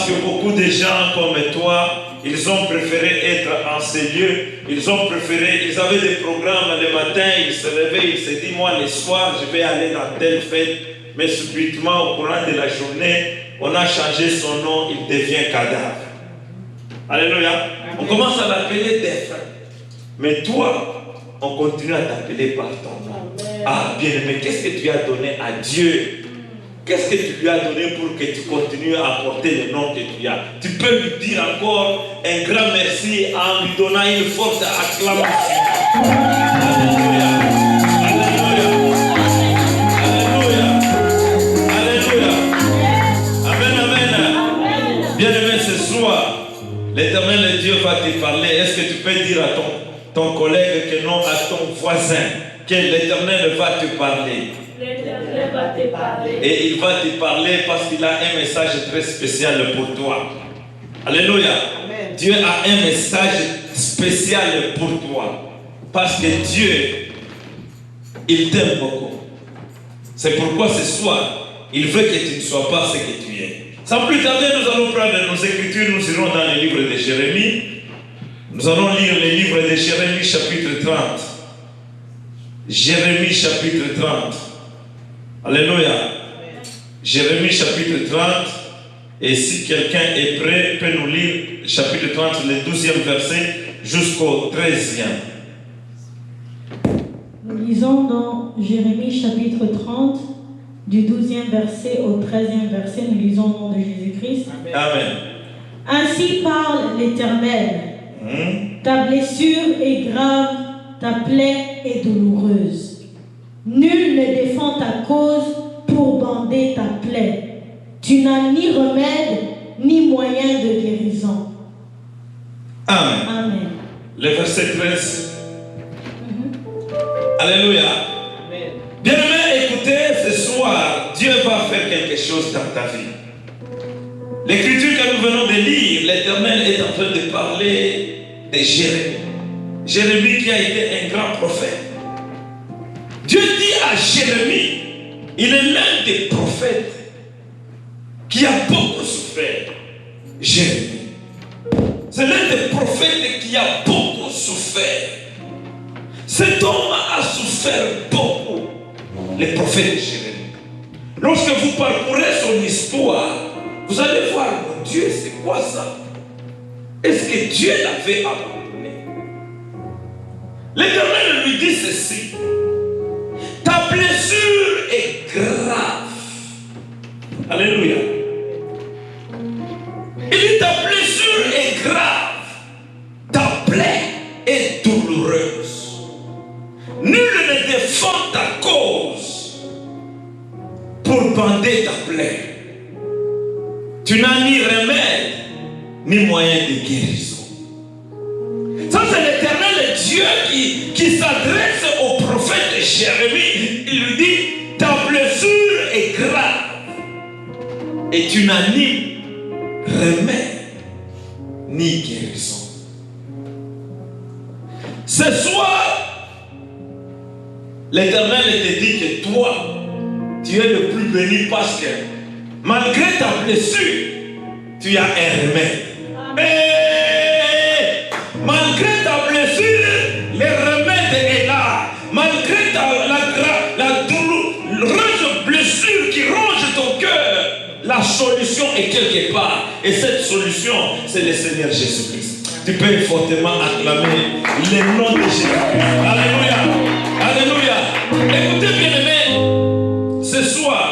Parce que beaucoup de gens comme toi, ils ont préféré être en ces lieux. Ils ont préféré, ils avaient des programmes le matin, ils se réveillent, ils se disent, moi le soir, je vais aller dans telle fête. Mais subitement, au courant de la journée, on a changé son nom, il devient cadavre. Alléluia. On commence à l'appeler défunt. Mais toi, on continue à t'appeler par ton nom. Ah, bien-aimé, qu'est-ce que tu as donné à Dieu? Qu'est-ce que tu lui as donné pour que tu continues à porter le nom que tu as? Tu peux lui dire encore un grand merci en lui donnant une forte acclamation. Alléluia. Alléluia. Alléluia. Alléluia. Amen, amen. Bien-aimé, ce soir, l'Éternel Dieu va te parler. Est-ce que tu peux dire à ton collègue que non, à ton voisin, que l'Éternel va te parler? L'Éternel va te parler. Et il va te parler parce qu'il a un message très spécial pour toi. Alléluia. Amen. Dieu a un message spécial pour toi. Parce que Dieu, il t'aime beaucoup. C'est pourquoi ce soir, il veut que tu ne sois pas ce que tu es. Sans plus tarder, nous allons prendre nos écritures. Nous irons dans le livre de Jérémie. Nous allons lire le livre de Jérémie chapitre 30. Jérémie chapitre 30. Alléluia. Jérémie chapitre 30. Et si quelqu'un est prêt, peut nous lire chapitre 30, le 12e verset jusqu'au 13e. Nous lisons dans Jérémie chapitre 30, du 12e verset au 13e verset. Nous lisons au nom de Jésus-Christ. Amen. Ainsi parle l'Éternel. Ta blessure est grave, ta plaie est douloureuse. Nul ne défend ta cause pour bander ta plaie. Tu n'as ni remède, ni moyen de guérison. Amen. Amen. Le verset 13. Alléluia. Bien-aimé, écoutez, ce soir, Dieu va faire quelque chose dans ta vie. L'écriture que nous venons de lire, l'Éternel est en train de parler de Jérémie. Jérémie qui a été un grand prophète. Dieu dit à Jérémie, il est l'un des prophètes qui a beaucoup souffert. Jérémie. C'est l'un des prophètes qui a beaucoup souffert. Cet homme a souffert beaucoup. Le prophète de Jérémie. Lorsque vous parcourez son histoire, vous allez voir, mon Dieu, c'est quoi ça? Est-ce que Dieu l'avait abandonné? L'Éternel lui dit ceci. Ta blessure est grave. Alléluia. Il dit ta blessure est grave. Ta plaie est douloureuse. Nul ne défend ta cause pour bander ta plaie. Tu n'as ni remède, ni moyen de guérison. Ça, c'est l'Éternel Dieu qui s'adresse au prophète Jérémie. Il lui dit, ta blessure est grave. Et tu n'as ni remède, ni guérison. Ce soir, l'Éternel te dit que toi, tu es le plus béni parce que malgré ta blessure, tu as un remède. Et malgré ta blessure, le remède est là. Malgré la douloureuse blessure qui ronge ton cœur, la solution est quelque part. Et cette solution, c'est le Seigneur Jésus-Christ. Tu peux fortement acclamer le nom de Jésus-Christ. Alléluia. Alléluia. Écoutez bien aimé, ce soir,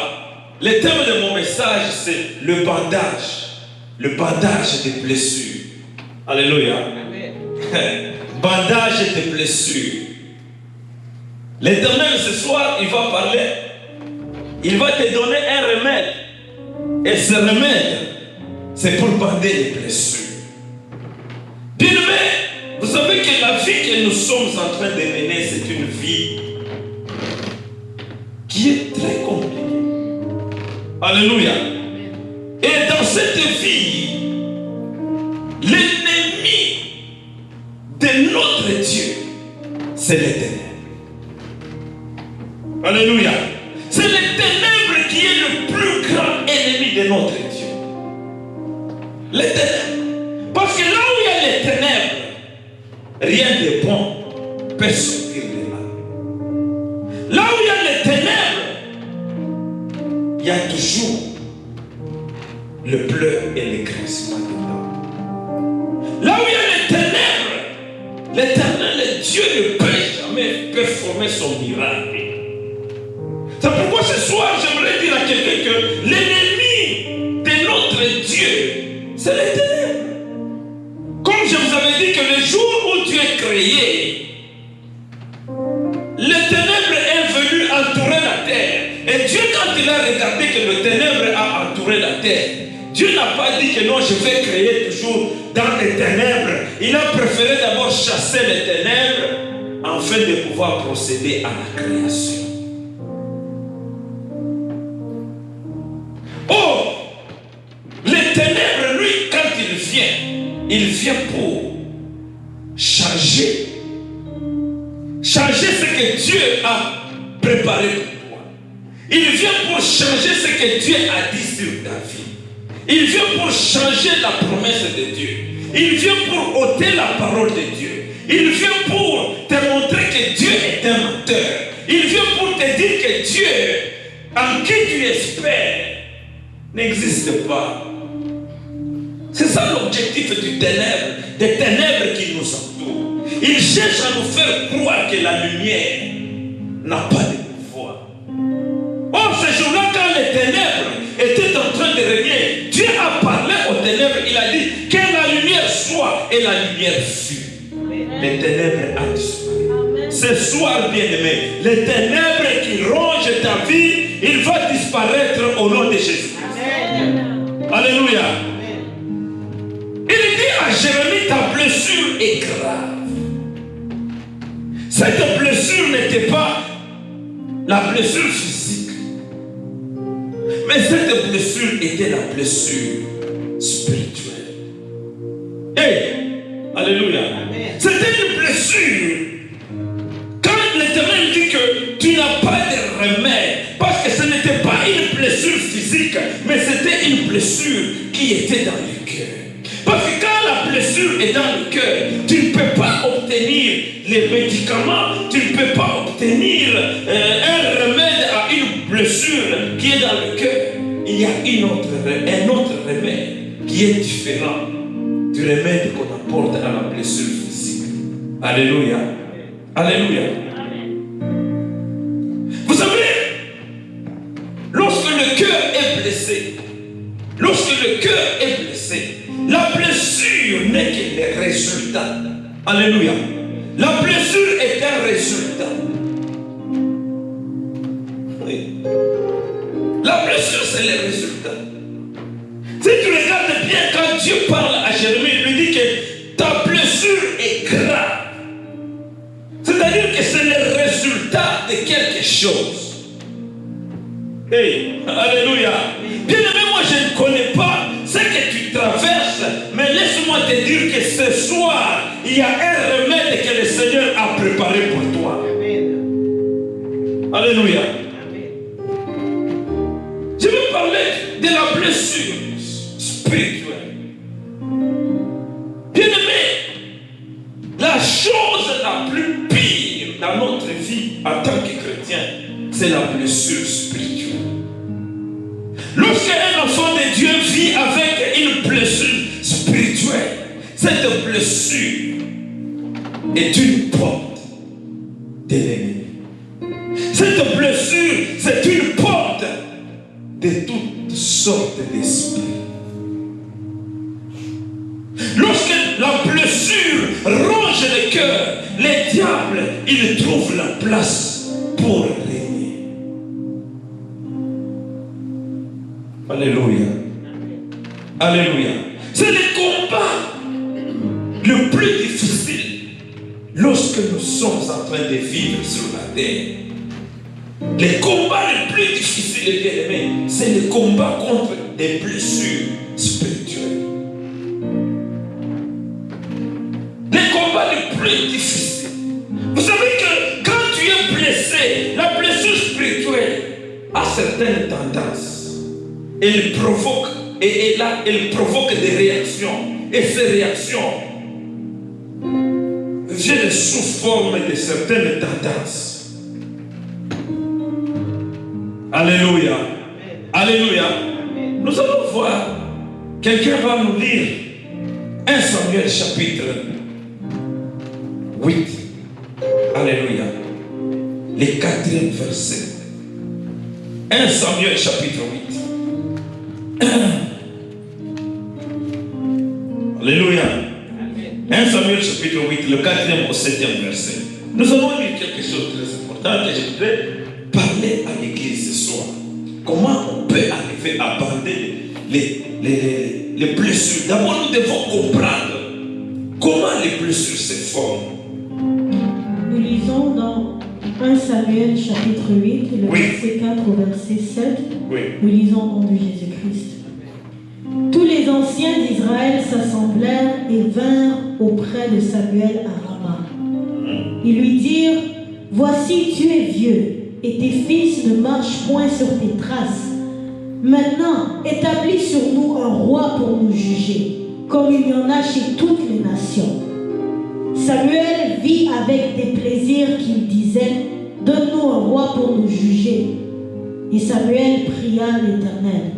le thème de mon message, c'est le bandage. Le bandage des blessures. Alléluia. Bandage des blessures. L'Éternel ce soir, il va parler. Il va te donner un remède. Et ce remède, c'est pour bander les blessures. Bien-aimé, vous savez que la vie que nous sommes en train de mener, c'est une vie qui est très compliquée. Alléluia. Et dans cette vie, l'ennemi de notre Dieu, c'est les ténèbres. Alléluia. C'est les ténèbres qui est le plus grand ennemi de notre Dieu. Les ténèbres. Parce que là où il y a les ténèbres, rien de bon peut sortir de là. Là où il y a les ténèbres, il y a toujours le pleur et le grincement dedans. Là où il y a les ténèbres, l'Éternel, Dieu ne peut jamais performer son miracle. C'est pourquoi ce soir, j'aimerais dire à quelqu'un que l'ennemi de notre Dieu, c'est les ténèbres. Comme je vous avais dit que le jour où Dieu est créé, les ténèbres est venu entourer la terre. Et Dieu, quand il a regardé que le ténèbre a entouré la terre, Dieu n'a pas dit que non, je vais créer toujours dans les ténèbres. Il a préféré d'abord chasser les ténèbres afin de pouvoir procéder à la création. Oh, les ténèbres, lui, quand il vient pour changer ce que Dieu a préparé pour toi. Il vient pour changer ce que Dieu a dit sur ta vie. Il vient pour changer la promesse de Dieu. Il vient pour ôter la parole de Dieu. Il vient pour te montrer que Dieu est un menteur. Il vient pour te dire que Dieu, en qui tu espères, n'existe pas. C'est ça l'objectif du ténèbre, des ténèbres qui nous entourent. Il cherche à nous faire croire que la lumière n'a pas de pouvoir. Or, ce jour-là, quand les ténèbres étaient en train de régner, Dieu a parlé aux ténèbres, il a dit que la lumière soit, et la lumière fut. Les ténèbres ont disparu. Ce soir, bien-aimé, les ténèbres qui rongent ta vie, il va disparaître au nom de Jésus. Alléluia. Il dit à Jérémie, ta blessure est grave. Cette blessure n'était pas la blessure physique, mais cette blessure était la blessure spirituelle. Hey, alléluia. C'était une blessure. Quand l'Éternel dit que tu n'as pas de remède, parce que ce n'était pas une blessure physique, mais c'était une blessure qui était dans le cœur. Parce que quand la blessure est dans le cœur, tu ne peux pas obtenir les médicaments, tu ne peux pas obtenir un remède à une blessure qui est dans le cœur. Il y a un autre remède qui est différent du remède qu'on apporte à la blessure physique. Alléluia. Alléluia. Vous savez, lorsque le cœur est blessé, la blessure n'est que le résultat. Alléluia. La blessure est un résultat. Oui. La blessure, c'est le résultat. Si tu regardes bien, quand Dieu parle à Jérémie, il lui dit que ta blessure est grave. C'est-à-dire que c'est le résultat de quelque chose. Hey, alléluia. Bien aimé, moi je ne connais pas ce que tu traverses, mais laisse-moi te dire que ce soir, il y a un remède que le Seigneur a préparé pour toi. Amen. Alléluia. Amen. Je vais parler de la blessure spirituelle. Bien aimé, la chose la plus pire dans notre vie en tant que chrétien, c'est la blessure spirituelle. Lorsqu'un enfant de Dieu vit avec une blessure spirituelle, cette blessure est une porte de l'ennemi. Cette blessure, c'est une porte de toutes sortes d'esprits. Lorsque la blessure ronge le cœur, les diables, ils trouvent la place pour régner. Alléluia. Alléluia. C'est le combat le plus difficile lorsque nous sommes en train de vivre sur la terre. Le combat le plus difficile, bien aimé, c'est le combat contre des blessures spirituelles. Le combat le plus difficile. Vous savez que quand tu es blessé, la blessure spirituelle a certaines tendances. Elle provoque Et là, elle provoque des réactions. Et ces réactions viennent sous forme de certaines tendances. Alléluia. Alléluia. Nous allons voir. Quelqu'un va nous lire 1 Samuel chapitre 8. Alléluia. Le 4e verset. 1 Samuel chapitre 8. Alléluia. 1 Samuel chapitre 8, le 4e au 7e verset. Nous allons lire quelque chose de très important que je voudrais parler à l'église ce soir. Comment on peut arriver à aborder les blessures. D'abord, nous devons comprendre comment les blessures se forment. Nous lisons dans 1 Samuel chapitre 8, le verset 4 au verset 7. Oui. Nous lisons au nom de Jésus-Christ. Tous les anciens d'Israël s'assemblèrent et vinrent auprès de Samuel à Rama. Ils lui dirent, « Voici, tu es vieux, et tes fils ne marchent point sur tes traces. Maintenant, établis sur nous un roi pour nous juger, comme il y en a chez toutes les nations. » Samuel vit avec des plaisirs qu'il disait, « Donne-nous un roi pour nous juger. » Et Samuel pria l'Éternel.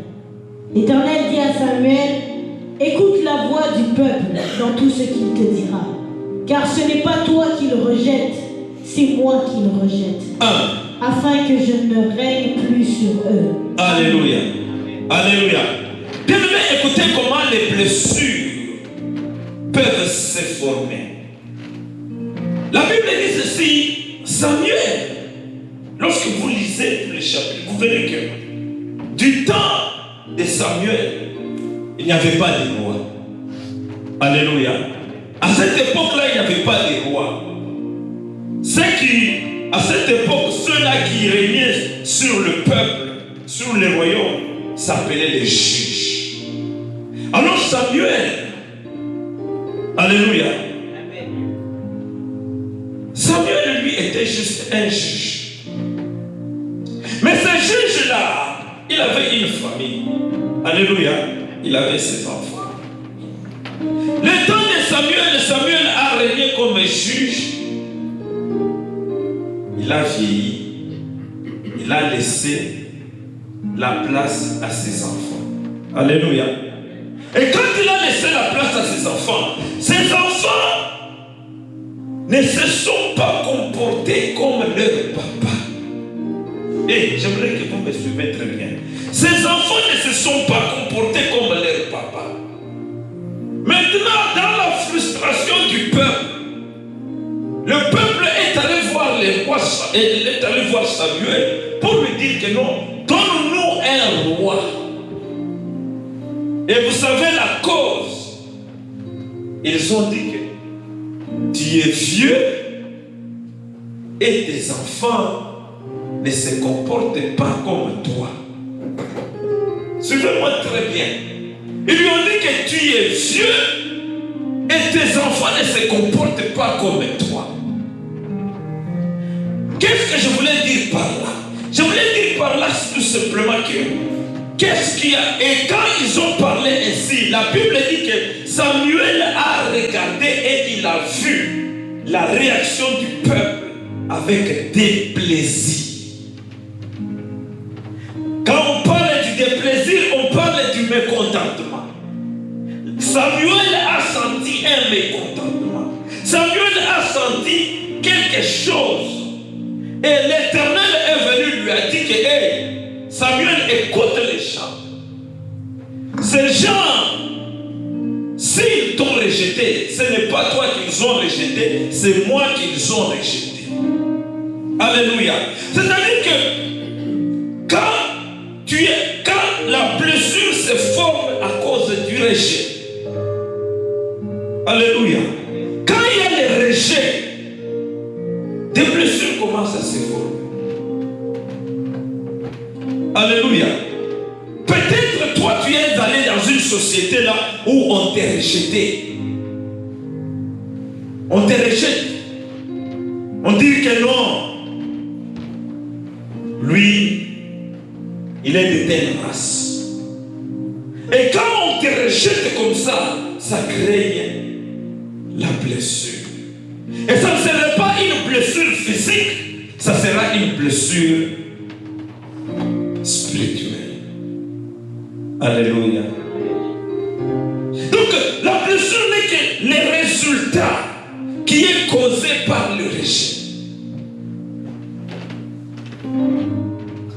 L'Éternel dit à Samuel, « Écoute la voix du peuple dans tout ce qu'il te dira, car ce n'est pas toi qui le rejette, c'est moi qui le rejette, afin que je ne règne plus sur eux. » Alléluia. Alléluia. Bien aimé, écoutez comment les blessures peuvent se former. La Bible dit ceci, Samuel, lorsque vous lisez le chapitre, vous verrez que du temps de Samuel, il n'y avait pas de roi. Alléluia. À cette époque-là, il n'y avait pas de roi. À cette époque, ceux-là qui régnaient sur le peuple, sur les royaumes, s'appelaient les juges. Alors Samuel, alléluia, Samuel, lui, était juste un juge. Mais ce juge-là, il avait une famille. Alléluia. Il avait ses enfants. Le temps de Samuel a régné comme juge. Il a vieilli. Il a laissé la place à ses enfants. Alléluia. Et quand il a laissé la place à ses enfants ne se sont pas comportés comme leur papa. Et j'aimerais que vous me suivez très bien. Ces enfants ne se sont pas comportés comme leur papa. Maintenant, dans la frustration du peuple, le peuple est allé voir est allé voir Samuel pour lui dire que non, donne-nous un roi. Et vous savez la cause. Ils ont dit que tu es vieux et tes enfants ne se comportent pas comme toi. Suivez-moi très bien. Ils lui ont dit que tu es vieux et tes enfants ne se comportent pas comme toi. Qu'est-ce que je voulais dire par là? Je voulais dire par là tout simplement que qu'est-ce qu'il y a? Et quand ils ont parlé ainsi, la Bible dit que Samuel a regardé et il a vu la réaction du peuple avec déplaisir. Quand on parle du déplaisir, on parle du mécontentement. Samuel a senti un mécontentement. Samuel a senti quelque chose. Et l'Éternel est venu lui a dit que hey, Samuel, écoute les gens. Ces gens, s'ils t'ont rejeté, ce n'est pas toi qu'ils ont rejeté, c'est moi qu'ils ont rejeté. Alléluia. C'est-à-dire que quand la blessure se forme à cause du rejet, alléluia. Quand il y a le rejet, des blessures commencent à se former. Alléluia. Peut-être toi tu es allé dans une société là où on t'a rejeté. On te rejette. On dit que non. Lui, il est de telle race. Et quand rejette comme ça crée la blessure. Et ça ne sera pas une blessure physique, ça sera une blessure spirituelle. Alléluia. Donc, la blessure n'est que le résultat qui est causé par le rejet.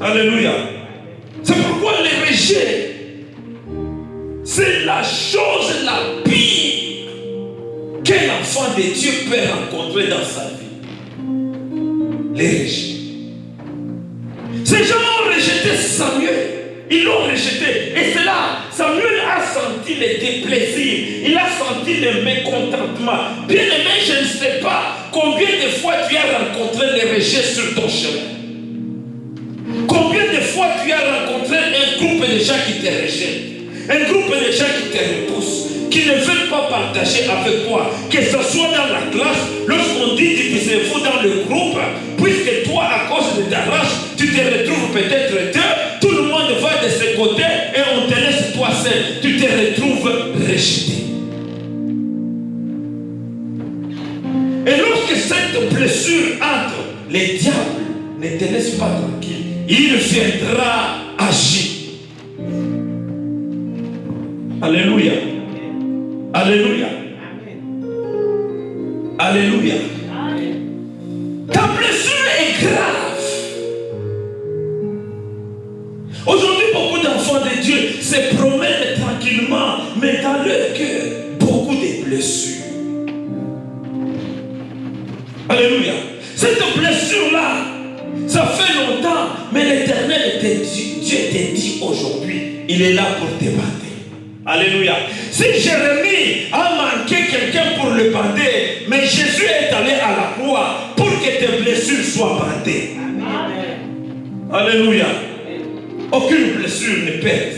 Alléluia. C'est pourquoi le rejet, c'est la chose la pire qu'un enfant de Dieu peut rencontrer dans sa vie. Les rejets. Ces gens ont rejeté Samuel. Ils l'ont rejeté. Et c'est là, Samuel a senti le déplaisir. Il a senti le mécontentement. Bien aimé, je ne sais pas combien de fois tu as rencontré les rejets sur ton chemin. Combien de fois tu as rencontré un groupe de gens qui te rejettent. Un groupe de gens qui te repoussent, qui ne veulent pas partager avec toi, que ce soit dans la classe, lorsqu'on dit divisez-vous dans le groupe, puisque toi, à cause de ta race, tu te retrouves peut-être deux, tout le monde va de ce côté et on te laisse toi seul, tu te retrouves rejeté. Et lorsque cette blessure entre, les diables ne te laissent pas tranquille, il viendra agir. Alléluia. Alléluia. Alléluia. Ta blessure est grave. Aujourd'hui, beaucoup d'enfants de Dieu se promènent tranquillement, mais dans leur cœur, beaucoup de blessures. Alléluia. Cette blessure-là, ça fait longtemps, mais l'Éternel, Dieu te dit aujourd'hui, il est là pour te battre. Alléluia. Si Jérémie a manqué quelqu'un pour le bander, mais Jésus est allé à la croix pour que tes blessures soient bandées. Amen. Alléluia. Aucune blessure ne pèse.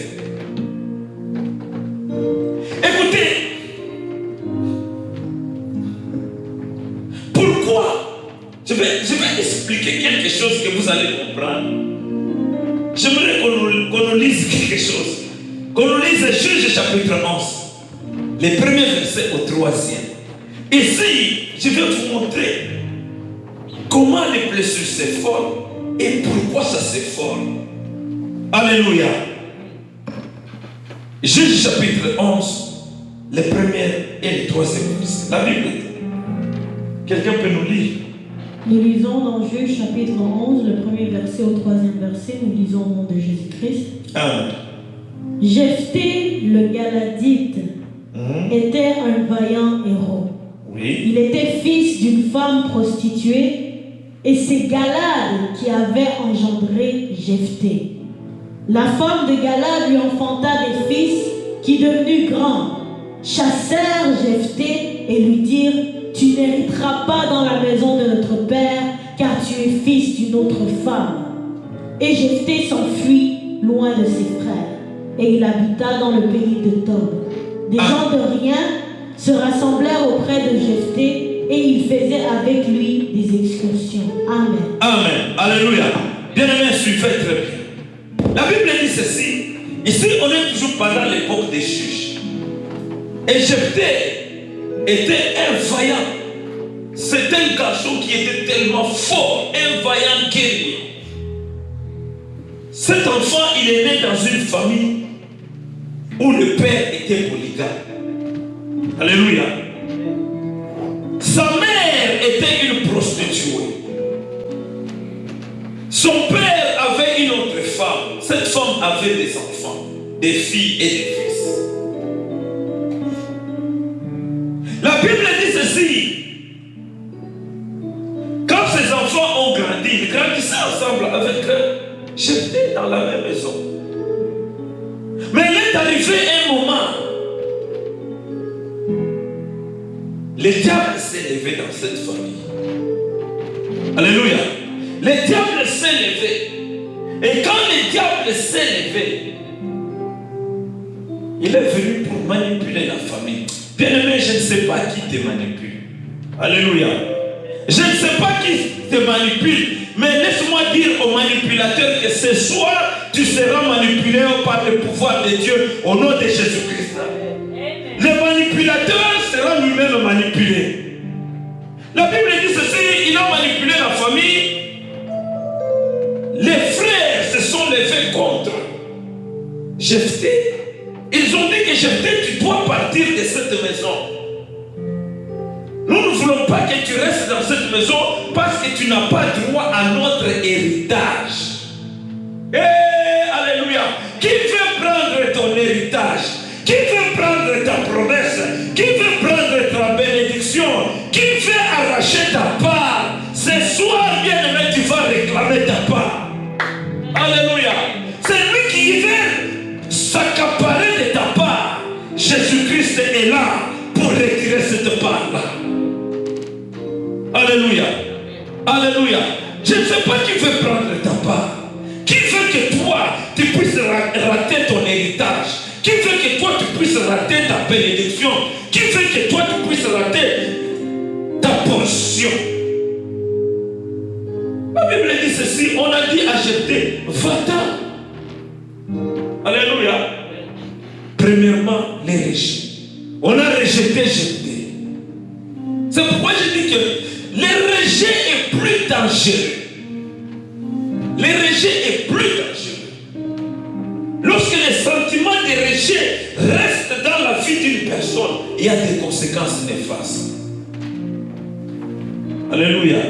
Écoutez, pourquoi? Je vais expliquer quelque chose que vous allez comprendre. J'aimerais qu'on nous lise quelque chose. Qu'on nous lise Juge chapitre 11, les premiers versets au 3e. Ici, je vais vous montrer comment les blessures se forment et pourquoi ça se forme. Alléluia. Juge chapitre 11, les premiers et les 3e versets. La Bible. Quelqu'un peut nous lire? Nous lisons dans Juge chapitre 11, le premier verset au 3e verset. Nous lisons au nom de Jésus-Christ. Amen. Jephthé le Galadite était un vaillant héros. Oui. Il était fils d'une femme prostituée et c'est Galad qui avait engendré Jephthé. La femme de Galad lui enfanta des fils qui, devenus grands, chassèrent Jephthé et lui dirent: tu n'hériteras pas dans la maison de notre père, car tu es fils d'une autre femme. Et Jephthé s'enfuit loin de ses frères. Et il habita dans le pays de Tob. Des gens de rien se rassemblèrent auprès de Jephthé et ils faisaient avec lui des excursions. Amen. Amen. Alléluia. Bien-aimés, suivez très bien. La Bible dit ceci. Ici, on est toujours pendant l'époque des juges. Et Jephthé était un vaillant. C'est un garçon qui était tellement fort, un vaillant guerrier. Cet enfant, il est né dans une famille où le père était polygame. Alléluia. Sa mère était une prostituée. Son père avait une autre femme. Cette femme avait des enfants, des filles et des fils. La Bible dit ceci. Quand ces enfants ont grandi, ils grandissaient ensemble avec Jephthé dans la même maison. Mais il est arrivé un moment, le diable s'est levé dans cette famille. Alléluia. Le diable s'est levé. Et quand le diable s'est levé, il est venu pour manipuler la famille. Bien-aimé, je ne sais pas qui te manipule. Alléluia. Je ne sais pas qui te manipule. Mais laisse-moi dire aux manipulateurs que ce soir, tu seras manipulé par le pouvoir de Dieu au nom de Jésus-Christ. le manipuler. La Bible dit ceci, il a manipulé la famille. Les frères se sont levés contre Jephthé. Ils ont dit que Jephthé, tu dois partir de cette maison. Nous ne voulons pas que tu restes dans cette maison parce que tu n'as pas droit à notre héritage. Alléluia. Qui veut prendre ton héritage? Qui veut prendre ta promesse? Qui veut prendre ta bénédiction? Qui veut arracher ta part? Ce soir, bien-aimé, tu vas réclamer ta part. Alléluia. C'est lui qui veut s'accaparer de ta part. Jésus-Christ est là pour retirer cette part-là. Alléluia. Alléluia. Je ne sais pas qui veut prendre ta part. Qui veut que toi, tu puisses rater ton héritage? Qui veut que toi, tu puisses rater ta bénédiction? Qui veut que toi, tu puisses rater ta portion? La Bible dit ceci, on a dit à Jephthé, va-t'en. Alléluia. Premièrement, les rejets. On a rejeté Jephthé. C'est pourquoi je dis que le rejet est plus dangereux. Le rejet est plus dangereux. Lorsque les sentiments de rejet restent dans la vie d'une personne, il y a des conséquences néfastes. Alléluia.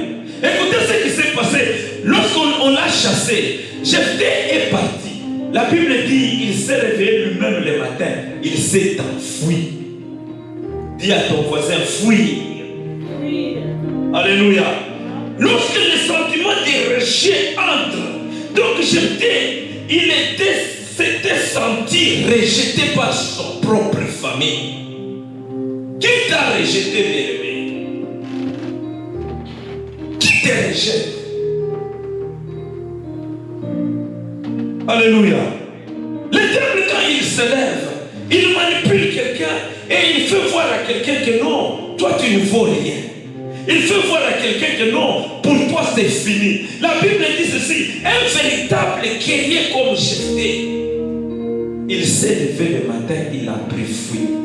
Écoutez ce qui s'est passé. Lorsqu'on l'a chassé, Jephthé est parti. La Bible dit il s'est réveillé lui-même le matin. Il s'est enfui. Dis à ton voisin, fuis. Alléluia. Lorsque les sentiments de rejet entrent, donc Jephthé, il s'était senti rejeté par son propre famille. Qui t'a rejeté, bien-aimé? Qui te rejette? Alléluia. Le diable, quand il se lève, il manipule quelqu'un et il fait voir à quelqu'un que non, toi tu ne vaux rien. Il fait voir à quelqu'un que non, pour toi c'est fini. La Bible dit ceci, un véritable guerrier comme Jephthé, il s'est levé le matin, il a pris fuite.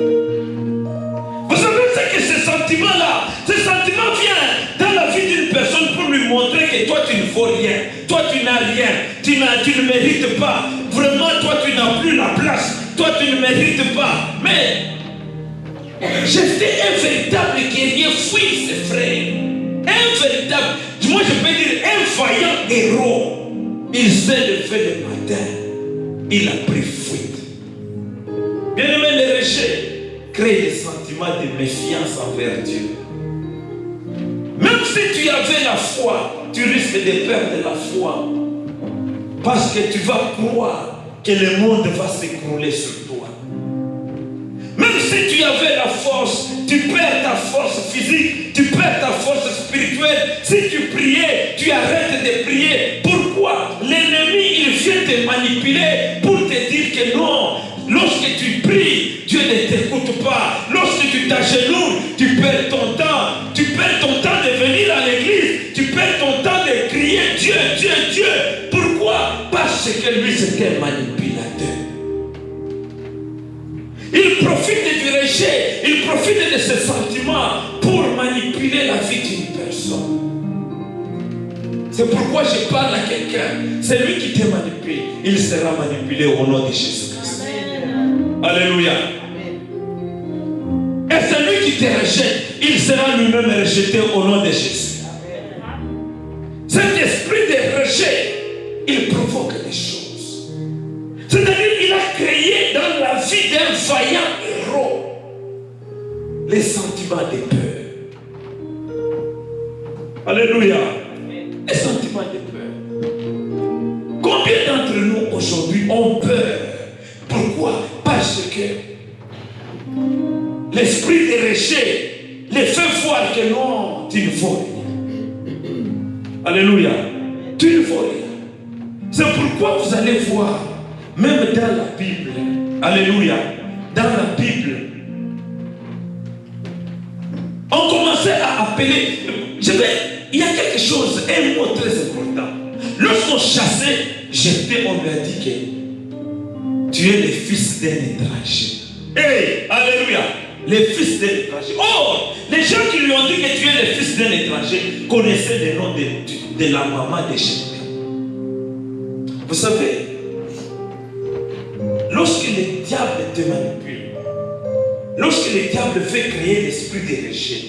Vous savez ce que ce sentiment-là, ce sentiment vient dans la vie d'une personne pour lui montrer que toi tu ne vaux rien, toi tu n'as rien, tu ne mérites pas. Vraiment, toi tu n'as plus la place, toi tu ne mérites pas. Mais Jephthé, un véritable guerrier, fuit ses frères. Un véritable, moi je peux dire un vaillant héros. Il s'est levé le matin, il a pris fuite. Bien aimé, le rejet crée des sentiments de méfiance envers Dieu. Même si tu avais la foi, tu risques de perdre la foi. Parce que tu vas croire que le monde va s'écrouler sur toi. Même si tu avais la force, tu perds ta force physique, tu perds ta force spirituelle. Si tu priais, tu arrêtes de prier. Pourquoi? L'ennemi, il vient te manipuler pour te dire que non. Lorsque tu pries, Dieu ne t'écoute pas. Lorsque tu t'agenouilles, tu perds ton temps. Tu perds ton temps de venir à l'église. Tu perds ton temps de crier Dieu, Dieu, Dieu. Pourquoi? Parce que lui, c'est un manipulateur. Il profite du rejet, il profite de ses sentiments pour manipuler la vie d'une personne. C'est pourquoi je parle à quelqu'un. C'est lui qui te manipule. Il sera manipulé au nom de Jésus-Christ. Alléluia. Et celui qui te rejette, il sera lui-même rejeté au nom de Jésus. Cet esprit de rejet, il provoque des choses. C'est-à-dire qu'il a créé dans la vie d'un vaillant héros les sentiments de peur. Alléluia. Les sentiments de peur. Combien d'entre nous aujourd'hui ont peur? Pourquoi? Parce que l'esprit de rejet les fait voir que non, tu ne vaux rien. Alléluia. Tu ne vaux rien. C'est pourquoi vous allez voir, même dans la Bible, alléluia, dans la Bible, on commençait à appeler, il y a quelque chose, un mot très important. Lorsqu'on chassait Jephthé, on lui a dit que tu es le fils d'un étranger. Hey, alléluia. le fils d'un étranger. Or, les gens qui lui ont dit que tu es le fils d'un étranger connaissaient le nom de la maman de Jephthé. Vous savez, lorsque le diable te manipule, lorsque le diable fait créer l'esprit de rejet,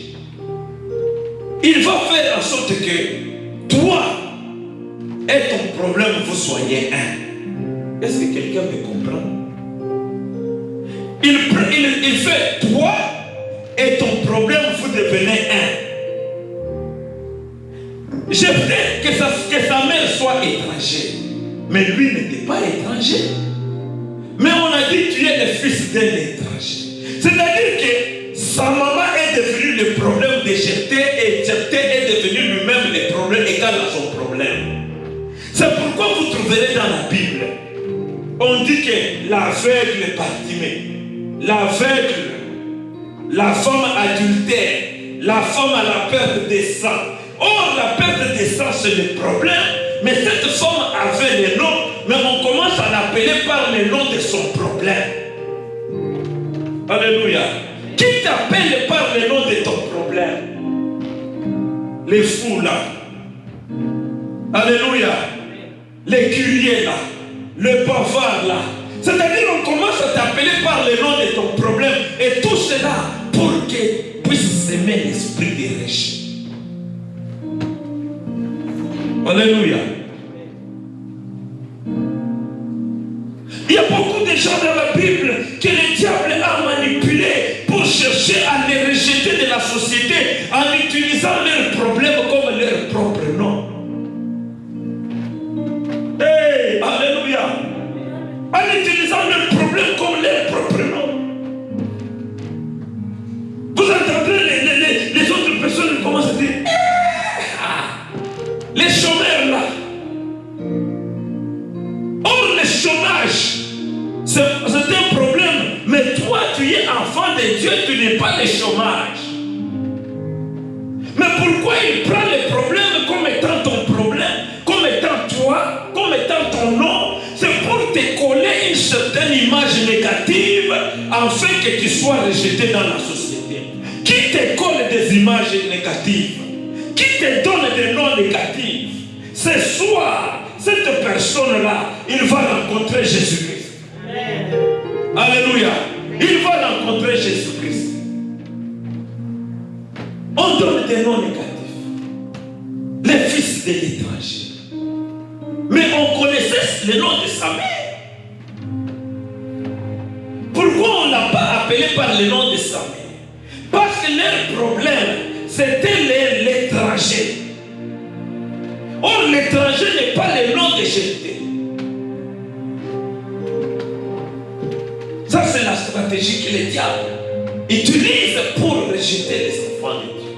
il va faire en sorte que toi et ton problème vous soyez un. Est-ce que quelqu'un me comprend? Il fait toi et ton problème vous devenez un. Jephthé, que sa mère soit étrangère, mais lui n'était pas étranger. Mais on a dit tu es le fils d'un étranger. C'est-à-dire que sa maman est devenue le problème de Jephthé et Jephthé est devenu lui-même le problème égal à son problème. C'est pourquoi vous trouverez dans la Bible, on dit que l'aveugle Bartimée, l'aveugle, la femme adultère, la femme à la perte de sang. Or, la perte de sang, c'est le problème. Mais cette femme avait le nom, mais on commence à l'appeler par le nom de son problème. Alléluia. Qui t'appelle par le nom de ton problème? Les fous là. Alléluia. Les curieux là. Le bavard là. C'est-à-dire on commence à t'appeler par le nom de ton problème. Et tout cela pour que puisse s'aimer l'esprit des riches. Alléluia. Il y a beaucoup de gens dans la Bible que le diable a manipulé pour chercher à les rejeter de la société en utilisant leurs problèmes comme leur propre nom. Hey, alléluia. En utilisant leurs problèmes comme leur propre nom. Vous entendez les autres personnes commencent à dire les chômeurs là. Or, le chômage, c'est un problème. Mais toi, tu es enfant de Dieu, tu n'es pas le chômage. Mais pourquoi il prend le problème comme étant ton problème, comme étant toi, comme étant ton nom? C'est pour te coller une certaine image négative afin que tu sois rejeté dans la société. Qui te colle des images négatives? Qui te donne des noms négatifs? Ce soir, cette personne-là, il va rencontrer Jésus-Christ. Alléluia. Il va rencontrer Jésus-Christ. On donne des noms négatifs. Les fils de l'étranger. Mais on connaissait le nom de sa mère. Pourquoi on ne l'a pas appelé par le nom de sa mère? Parce que leur problème, c'était l'étranger. Or, l'étranger n'est pas le nom de Jephthé. Ça, c'est la stratégie que le diable utilise pour rejeter les enfants de Dieu.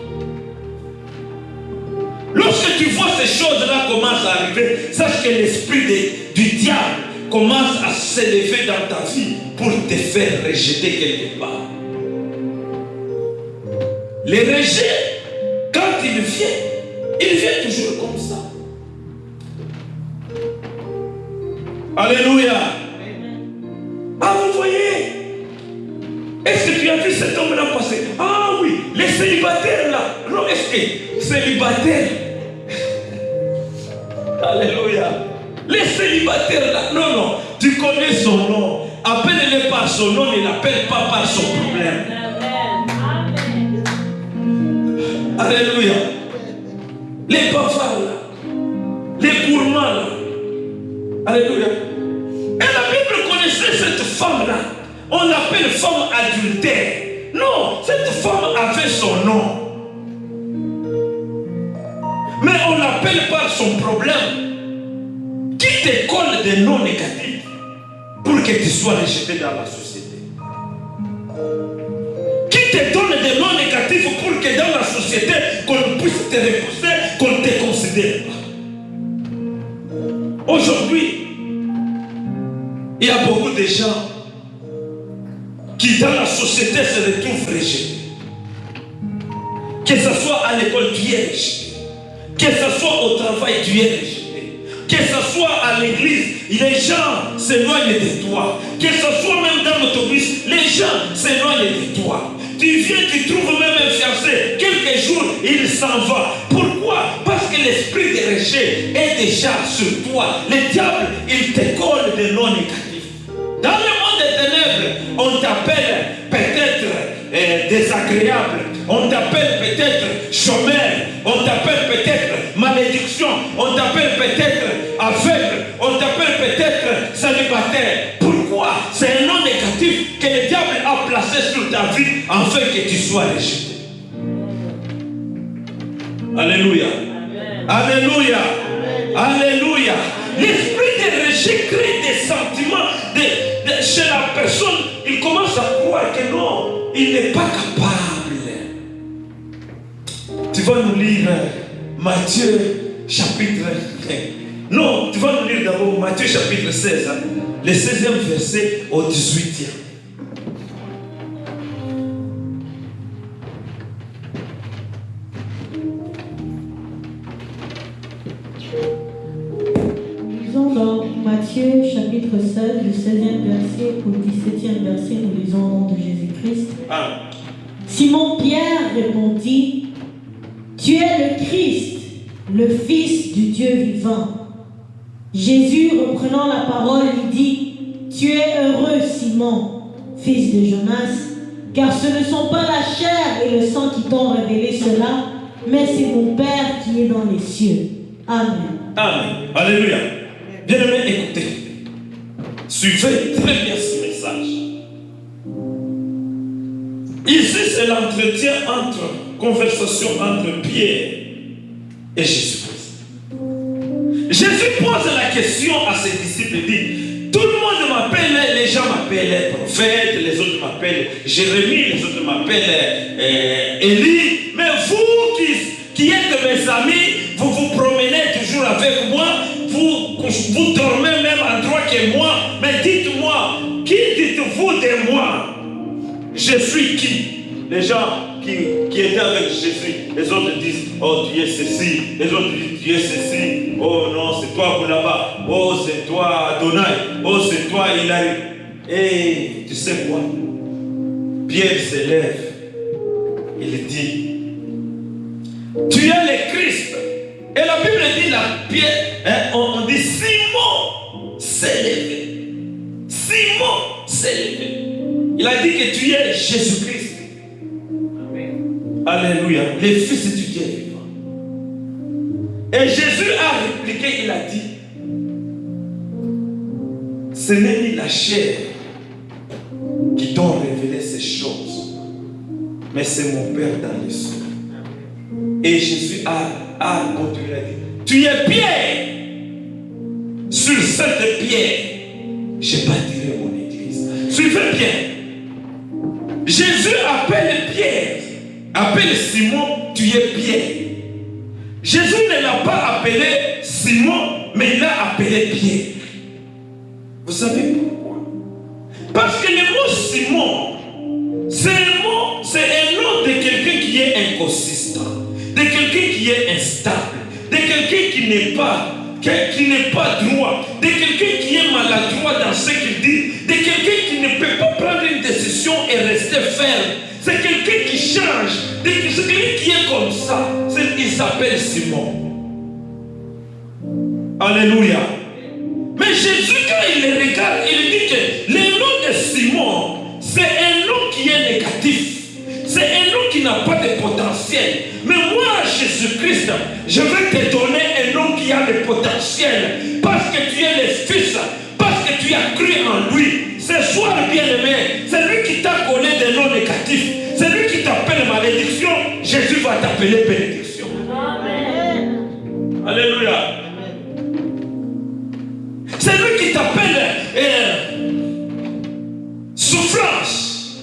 Lorsque tu vois ces choses-là commencent à arriver, sache que l'esprit du diable commence à s'élever dans ta vie pour te faire rejeter quelque part. Le rejet, quand il vient toujours comme ça. Alléluia. Ah, vous voyez? Est-ce que tu as vu cet homme-là passer? Ah oui, les célibataires là. Non, est-ce que célibataires? Alléluia. Les célibataires là. Non, non. Tu connais son nom. Appelle-le par son nom, ne l'appelle pas par son problème. Amen. Alléluia. Les bavards là. Les gourmands là. Alléluia. Et la Bible connaissait cette femme-là. On l'appelle femme adultère. Non, cette femme avait son nom. Mais on l'appelle par son problème. Qui te colle des noms négatifs pour que tu sois rejeté dans la société? Qui te donne des noms négatifs pour que dans la société, qu'on puisse te repousser, qu'on ne te considère pas? Aujourd'hui, il y a beaucoup de gens qui dans la société se retrouvent rejetés. Que ce soit à l'école, tu es rejeté. Que ce soit au travail, tu es rejeté. Que ce soit à l'église, les gens s'éloignent de toi. Que ce soit même dans l'autobus, les gens s'éloignent de toi. Tu viens, tu trouves même un fiancé. Quelques jours, il s'en va. Pourquoi? Parce que l'esprit de rejet est déjà sur toi. Le diable, il te colle des noms négatifs. Dans le monde des ténèbres, on t'appelle peut-être désagréable. On t'appelle peut-être chômeur. On t'appelle peut-être malédiction. On t'appelle peut-être aveugle. On t'appelle peut-être célibataire. Pourquoi? C'est un nom négatif que le diable a placé sur ta vie afin que tu sois rejeté. Alléluia. Alléluia. Alléluia. L'esprit de rejet crée des sentiments chez la personne. Il commence à croire que non, il n'est pas capable. Tu vas nous lire Matthieu chapitre... Non, tu vas nous lire d'abord Matthieu chapitre 16, le 16e verset au 18e. Lisons dans Matthieu chapitre 16, le 16e verset au 17e verset, nous lisons au nom de Jésus-Christ. Simon-Pierre répondit, « Tu es le Christ, le Fils du Dieu vivant. » Jésus, reprenant la parole, lui dit, « Tu es heureux, Simon, fils de Jonas, car ce ne sont pas la chair et le sang qui t'ont révélé cela, mais c'est mon Père qui est dans les cieux. » Amen. Amen. Alléluia. Bien-aimés, écoutez. Suivez très bien ce message. Ici, c'est l'entretien conversation entre Pierre et Jésus-Christ. Jésus pose la question à ses disciples et dit, tout le monde m'appelle, les gens m'appellent prophète, les autres m'appellent Jérémie, les autres m'appellent Élie, mais vous qui êtes mes amis, vous vous promenez toujours avec moi, vous dormez au même endroit que moi, mais dites-moi, qui dites-vous de moi? Je suis qui? Les gens qui étaient avec Jésus, les autres disent, oh tu es ceci, les autres disent, tu es ceci, oh non, c'est toi là-bas, oh c'est toi Adonai, oh c'est toi Hilary. Et tu sais quoi? Pierre se lève, il dit, tu es le Christ. Et la Bible dit, Pierre, on dit, Simon s'est levé. Simon s'est levé. Il a dit que tu es Jésus-Christ. Alléluia. Le Fils du Dieu vivant. Et Jésus a répliqué, il a dit, ce n'est ni la chair qui t'ont révélé ces choses, mais c'est mon Père dans les cieux. Et Jésus a continué à dire, tu es Pierre. Sur cette pierre, je bâtirai mon église. Suivez bien. Jésus appelle Pierre. Appelle Simon, tu es Pierre. Jésus ne l'a pas appelé Simon, mais il l'a appelé Pierre. Vous savez pourquoi? Parce que le mot Simon, c'est un nom de quelqu'un qui est inconsistant, de quelqu'un qui est instable, de quelqu'un qui n'est pas droit, de quelqu'un qui est maladroit dans ce qu'il dit, de quelqu'un qui ne peut pas prendre une décision et rester ferme. C'est quelqu'un qui change, c'est quelqu'un qui est comme ça. Il s'appelle Simon. Alléluia. Mais Jésus, quand il le regarde, il dit que le nom de Simon, c'est un nom qui est négatif. C'est un nom qui n'a pas de potentiel. Mais moi, Jésus-Christ, je vais te donner un nom qui a le potentiel. Parce que tu es le Fils, parce que tu as cru en lui. Ce soir, bien-aimé, c'est lui qui t'a collé des noms négatifs. C'est lui qui t'appelle malédiction. Jésus va t'appeler bénédiction. Amen. Alléluia. C'est lui qui t'appelle souffrance.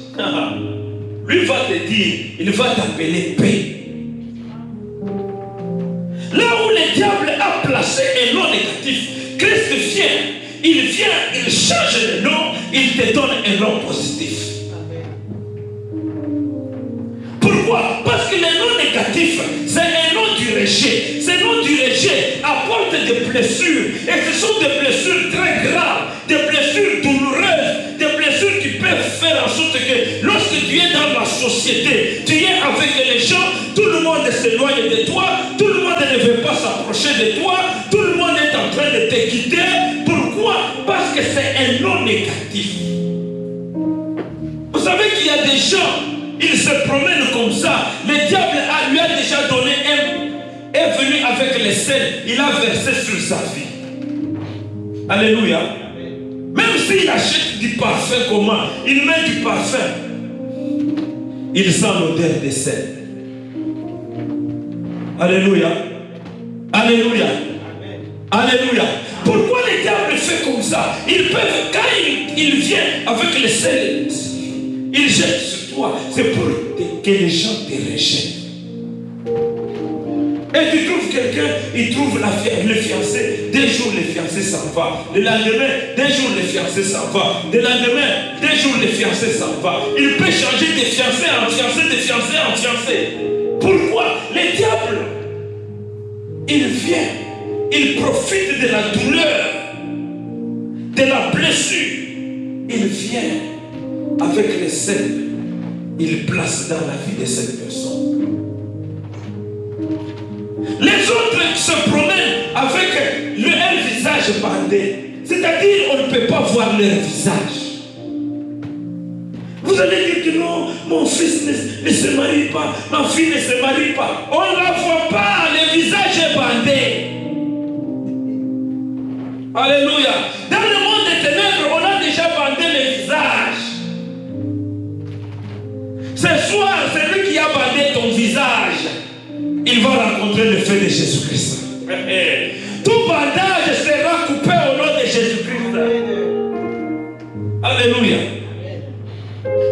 Lui va te dire, il va t'appeler paix. Là où le diable a placé un nom négatif, Christ vient, il change le nom, il te donne un nom positif. Pourquoi? Parce que le nom négatif, c'est un nom du rejet. Ce nom du rejet apporte des blessures. Et ce sont des blessures très graves, des blessures douloureuses, des blessures qui peuvent faire en sorte que lorsque tu es dans la société, tu es avec les gens, tout le monde s'éloigne de toi, tout le monde ne veut pas s'approcher de toi, tout le monde est en train de te quitter. Pourquoi? Parce que c'est un nom négatif. Vous savez qu'il y a des gens, ils se promènent comme ça. Le diable lui a déjà donné est venu avec les sels, il a versé sur sa vie. Alléluia. Même s'il achète du parfum, comment? Il met du parfum. Il sent l'odeur des sels. Alléluia. Alléluia. Alléluia. Pourquoi le diable fait comme ça? Ils peuvent, quand il vient avec les sels, il jette sur toi. C'est pour que les gens te rejettent. Et tu trouves quelqu'un, il trouve le fiancé, 2 jours le fiancé s'en va. Le lendemain, 2 jours le fiancé s'en va. Le lendemain, 2 jours le fiancé s'en va. Il peut changer de fiancé en fiancé, de fiancé en fiancé. Pourquoi? Le diable, il vient, il profite de la douleur, de la blessure. Il vient avec les sels, il place dans la vie de cette personne. Les autres se promènent avec un visage bandé. C'est-à-dire on ne peut pas voir leur visage. Vous allez dire que non, mon fils ne se marie pas, ma fille ne se marie pas. On ne la voit pas, le visage est bandé. Alléluia. Dans le monde des ténèbres, on a déjà bandé le visage. Ce soir, c'est lui qui a bandé ton visage. Il va rencontrer le feu de Jésus-Christ. Tout bandage sera coupé au nom de Jésus-Christ. Alléluia.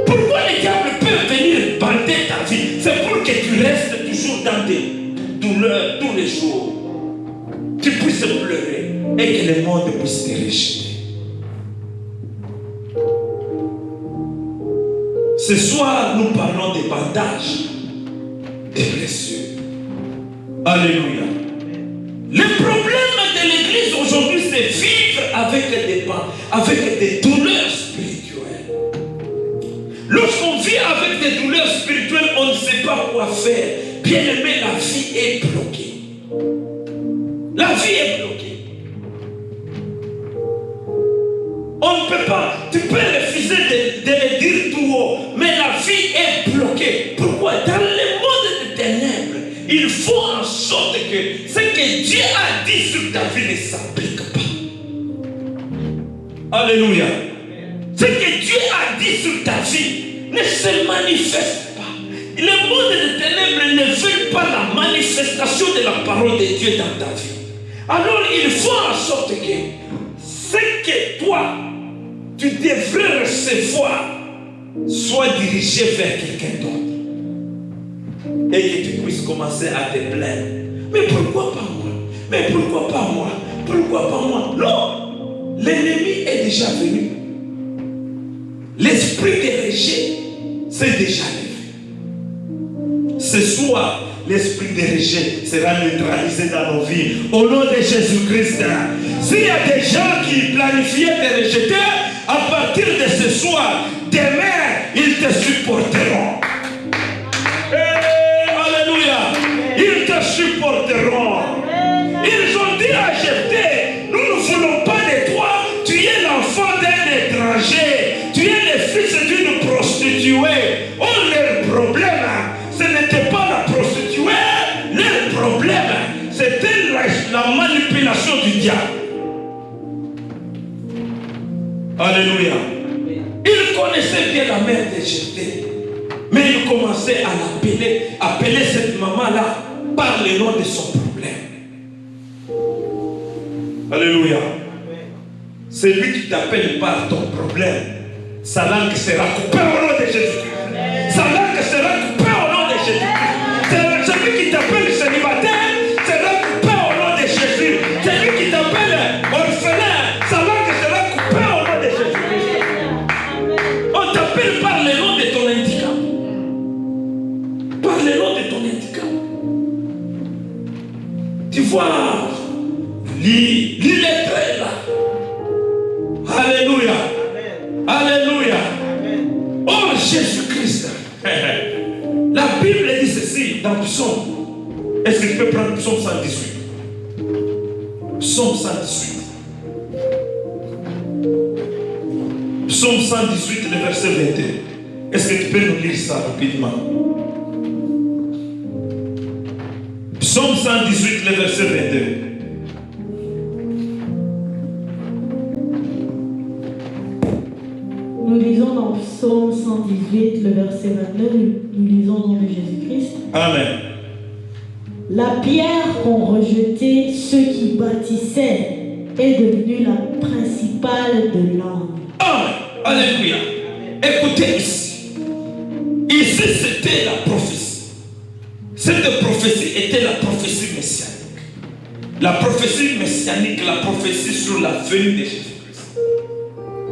Pourquoi le diable peut venir bander ta vie? C'est pour que tu restes toujours dans tes douleurs tous les jours. Tu puisses pleurer et que le monde puisse te rejeter. Ce soir, nous parlons des bandages, des blessures. Alléluia. Le problème de l'église aujourd'hui, c'est vivre avec des douleurs spirituelles. Lorsqu'on vit avec des douleurs spirituelles, on ne sait pas quoi faire. Bien aimé, la vie est bloquée. La vie est bloquée. On ne peut pas, tu peux refuser de le dire tout haut, mais la vie est bloquée. Pourquoi? Dans le monde des ténèbres, il faut en sorte que ce que Dieu a dit sur ta vie ne s'applique pas. Alléluia. Ce que Dieu a dit sur ta vie ne se manifeste pas. Le monde des ténèbres ne veut pas la manifestation de la parole de Dieu dans ta vie. Alors il faut en sorte que ce que toi, tu devrais recevoir soit dirigé vers quelqu'un d'autre. Et que tu puisses commencer à te plaindre. Mais pourquoi pas moi? Mais pourquoi pas moi? Pourquoi pas moi? Non! L'ennemi est déjà venu. L'esprit de rejet, c'est déjà levé. Ce soir, l'esprit de rejet sera neutralisé dans nos vies. Au nom de Jésus-Christ. S'il y a des gens qui planifiaient de rejeter, à partir de ce soir, demain, ils te supporteront. Ils te supporteront. Ils ont dit à Jephthé, nous ne voulons pas de toi, tu es l'enfant d'un étranger, tu es le fils d'une prostituée. Oh, leur problème, ce n'était pas la prostituée, leur problème, c'était la manipulation du diable. Alléluia. Ils connaissaient bien la mère de Jephthé. Mais il commençait à appeler cette maman-là par le nom de son problème. Alléluia. C'est lui qui t'appelle par ton problème. Sa langue sera coupée au nom de Jésus-Christ. Sa langue sera coupée au nom de Jésus-Christ. Celui qui t'appelle célibataire sera coupé au nom de Jésus. Celui qui t'appelle orphelin, sa langue sera coupée au nom de Jésus-Christ. On t'appelle par le nom de ton handicap. Par le nom de ton handicap. Tu vois, l'illettré là. Alléluia. Alléluia. Oh Jésus-Christ, La Bible dit ceci dans Psaume. Est-ce que tu peux prendre Psaume 118? Psaume 118. Psaume 118, le verset 22. Est-ce que tu peux nous lire ça rapidement? Psaume 118, le verset 22. Nous lisons dans Psaume 118, le verset 22, nous lisons au nom de Jésus-Christ. Amen. La pierre qu'ont rejetée ceux qui bâtissaient est devenue la principale de l'âme. Amen. Alléluia. Écoutez ici. Ici, c'était la prophétie. Cette prophétie était la prophétie messianique. La prophétie messianique, la prophétie sur la venue de Jésus-Christ.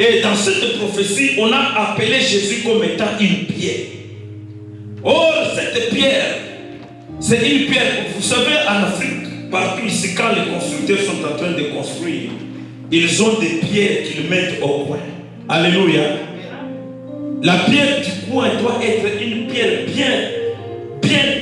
Et dans cette prophétie, on a appelé Jésus comme étant une pierre. Or, cette pierre, c'est une pierre. Vous savez, en Afrique, partout ici, quand les constructeurs sont en train de construire, ils ont des pierres qu'ils mettent au coin. Alléluia. La pierre du coin doit être une pierre bien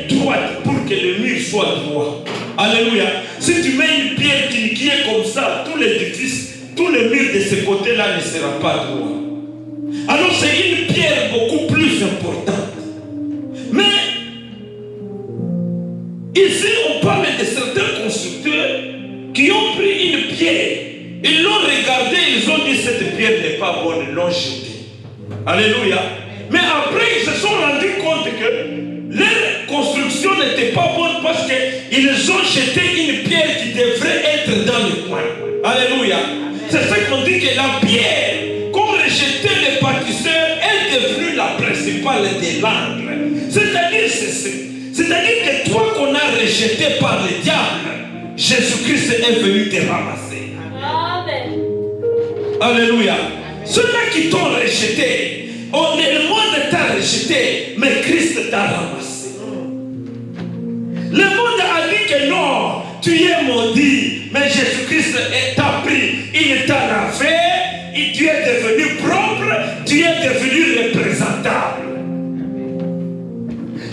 droite pour que le mur soit droit. Alléluia. Si tu mets une pierre qui est comme ça, tout l'édifice, tout le mur de ce côté-là ne sera pas droit. Alors c'est une pierre beaucoup plus importante. Mais ici on parle de certains constructeurs qui ont pris une pierre, ils l'ont regardée, ils ont dit cette pierre n'est pas bonne, ils l'ont jetée. Alléluia. Mais après ils se sont rendus compte que leur construction n'était pas bonne parce qu'ils ont jeté une pierre qui devrait être dans le coin. Alléluia. C'est ça qu'on dit que la pierre qu'ont rejeté les bâtisseurs est devenue la principale de l'angle. C'est-à-dire que toi qu'on a rejeté par le diable, Jésus-Christ est venu te ramasser. Amen. Alléluia. Ceux-là qui t'ont rejeté, le monde t'a rejeté, mais Christ t'a ramassé. Le monde a dit que non, tu es maudit, mais Jésus-Christ t'a pris, il t'a lavé, et tu es devenu propre, tu es devenu représentable.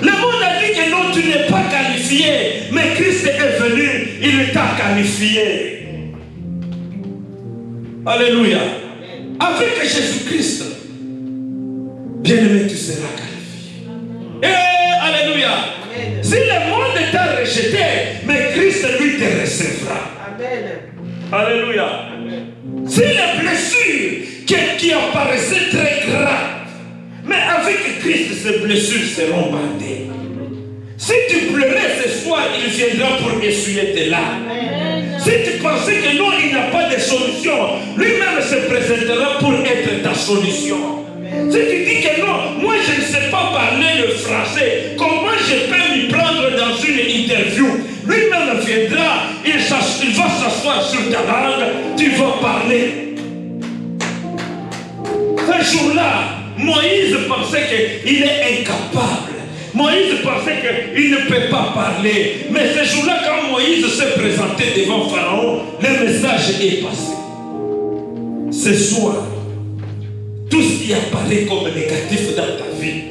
Le monde a dit que non, tu n'es pas qualifié, mais Christ est venu, il t'a qualifié. Alléluia. Avec Jésus-Christ, bien-aimé, tu seras qualifié. Alléluia. Si le monde t'a rejeté, mais Christ lui te recevra. Amen. Alléluia. Si les blessures qui apparaissaient très graves, mais avec Christ, ces blessures seront bandées. Si tu pleurais ce soir, il viendra pour essuyer tes larmes. Si tu pensais que non, il n'y a pas de solution, lui-même se présentera pour être ta solution. Si tu dis que non, moi je ne sais pas parler le français, comment je peux m'y prendre dans une interview? Lui-même viendra, il va s'asseoir sur ta langue, tu vas parler. Ce jour-là, Moïse pensait qu'il est incapable. Moïse pensait qu'il ne peut pas parler. Mais ce jour-là, quand Moïse s'est présenté devant Pharaon, le message est passé. Ce soir, tout ce qui apparaît comme négatif dans ta vie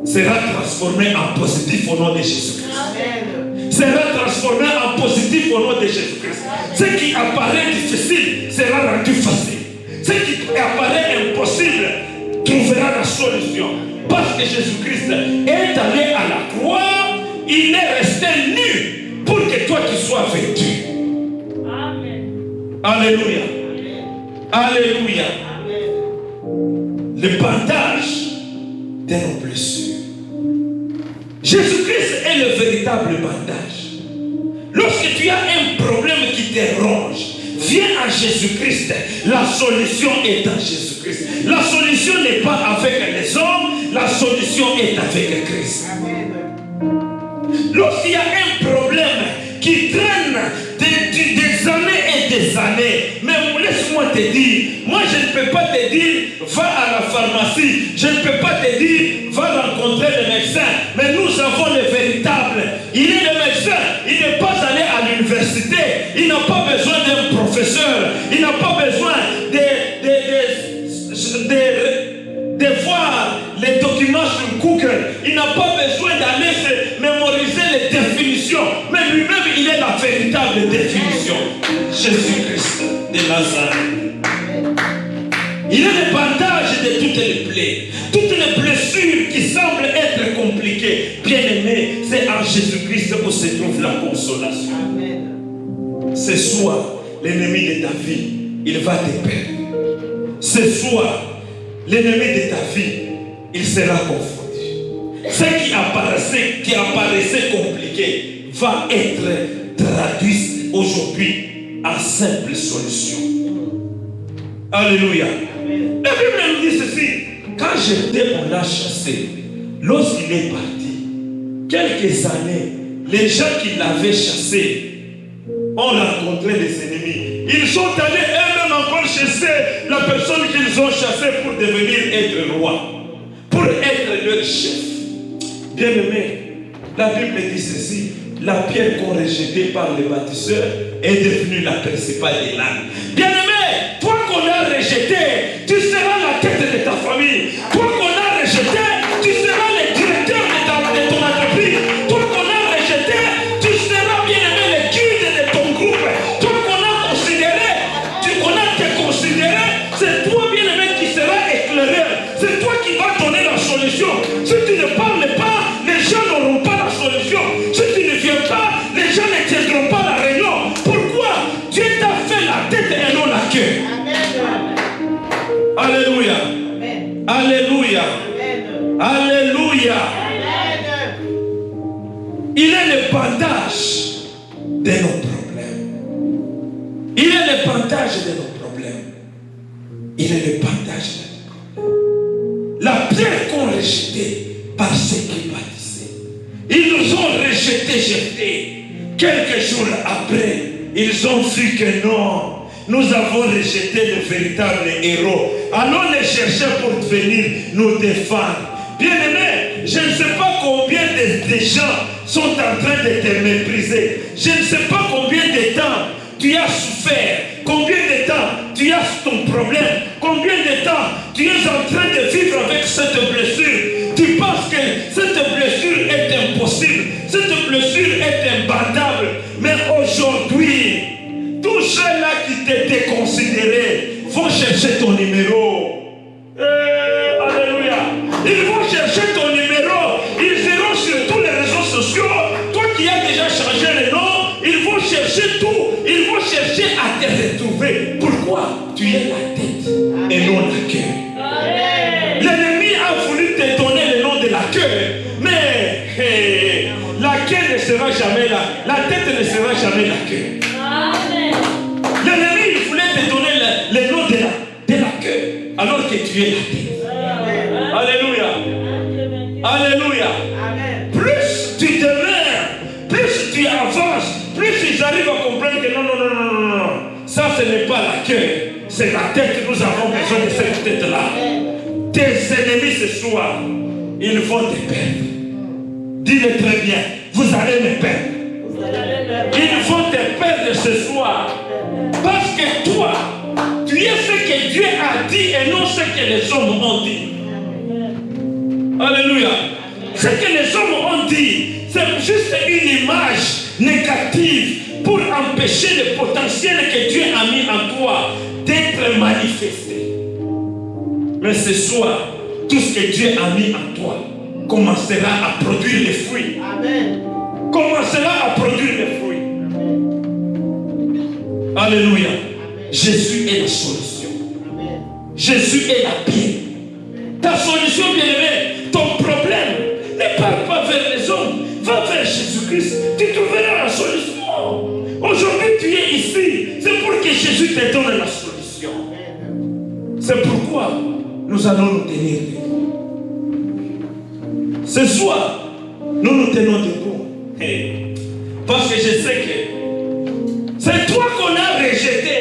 sera transformé en positif au nom de Jésus-Christ. Sera transformé en positif au nom de Jésus-Christ. Ce qui apparaît difficile sera rendu facile. Ce qui apparaît impossible trouvera la solution. Parce que Jésus-Christ est allé à la croix, il est resté nu pour que toi tu sois vêtu. Amen. Alléluia. Alléluia. Le bandage de nos blessures. Jésus-Christ est le véritable bandage. Lorsque tu as un problème qui te ronge, viens à Jésus-Christ. La solution est en Jésus-Christ. La solution n'est pas avec les hommes, la solution est avec Christ. Lorsqu'il y a un problème qui traîne des années et des années, mais laisse-moi te dire, moi je ne peux pas te dire va à la pharmacie, je ne peux pas te dire va rencontrer le médecin, mais nous avons le véritable. Il est le médecin, il n'est pas allé à l'université, il n'a pas besoin d'un professeur, il n'a pas besoin de voir les documents sur Google. Il n'a pas besoin d'aller se mémoriser les définitions. Mais lui-même, il est la véritable définition. Jésus-Christ de Nazareth. Il est le bandage de toutes les plaies. Toutes les blessures qui semblent être compliquées. Bien-aimé, c'est en Jésus-Christ où se trouve la consolation. Amen. Ce soir, l'ennemi de ta vie, il va te perdre. Ce soir, l'ennemi de ta vie, il sera confondu. Ce qui apparaissait compliqué va être traduit aujourd'hui en simple solution. Alléluia. La Bible nous dit ceci. Quand j'étais en l'a chassé, lorsqu'il est parti, quelques années, les gens qui l'avaient chassé ont rencontré des ennemis. Ils sont allés eux-mêmes encore chasser la personne qu'ils ont chassée pour devenir être roi, pour être leur chef. Bien-aimé, la Bible dit ceci. La pierre qu'on rejetait par les bâtisseurs est devenue la principale des langues. Bien-aimé, toi qu'on a rejeté, tu seras la tête de ta famille. Toi qu'on a rejeté, tu seras le directeur de ton entreprise. Toi qu'on a rejeté, tu seras bien-aimé le guide de ton groupe. Toi qu'on a considéré, c'est toi bien-aimé qui seras éclairé. C'est toi qui vas donner la solution. Si tu ne parles pas, les gens n'auront pas la solution. Si tu ne viens pas, les gens ne tiendront pas la réunion. Pourquoi? Dieu t'a fait la tête et non la queue. Alléluia. Amen. Alléluia. Amen. Alléluia. Amen. Il est le bandage de nos problèmes. Il est le bandage de nos problèmes. Il est le bandage de nos problèmes. La pierre qu'on rejetait par ceux qui bâtissaient. Ils nous ont jetés. Quelques jours après, ils ont vu que non. Nous avons rejeté le véritable héros. Allons les chercher pour venir nous défendre. Bien-aimés, je ne sais pas combien de gens sont en train de te mépriser. Je ne sais pas combien de temps tu as souffert. Combien de temps tu as ton problème. Combien de temps tu es en train de vivre avec cette blessure. Tu penses que cette blessure est impossible. Cette blessure est imbandable. Mais aujourd'hui, tous ceux-là qui t'étaient considérés vont chercher ton numéro. Alléluia. Ils vont chercher ton numéro. Ils iront sur tous les réseaux sociaux. Toi qui as déjà changé le nom, ils vont chercher tout. Ils vont chercher à te retrouver. Pourquoi? Tu es la tête et non la queue. L'ennemi a voulu te donner le nom de la queue. Mais la queue ne sera jamais là. La tête ne sera jamais la queue. L'ennemi voulait te donner le nom de la queue, alors que tu es la tête. Alléluia. Alléluia. Plus tu demeures, plus tu avances, plus ils arrivent à comprendre que non. Ça, ce n'est pas la queue, c'est la tête. Nous avons besoin de cette tête-là. Tes ennemis ce soir, ils vont te perdre. Dis-le très bien, vous allez me perdre. Ils vont te perdre ce soir. Parce que toi, tu es ce que Dieu a dit et non ce que les hommes ont dit. Alléluia. Ce que les hommes ont dit, c'est juste une image négative pour empêcher le potentiel que Dieu a mis en toi d'être manifesté. Mais ce soir, tout ce que Dieu a mis en toi commencera à produire les fruits. Amen. Commencera à produire les fruits. Alléluia. Amen. Jésus est la solution. Amen. Jésus est la pierre. Ta solution, bien-aimé, ton problème, ne parle pas vers les hommes, va vers Jésus-Christ. Tu trouveras la solution. Aujourd'hui, tu es ici. C'est pour que Jésus te donne la solution. C'est pourquoi nous allons nous tenir debout. Ce soir, nous nous tenons debout. Parce que je sais que c'est toi qu'on a rejeté.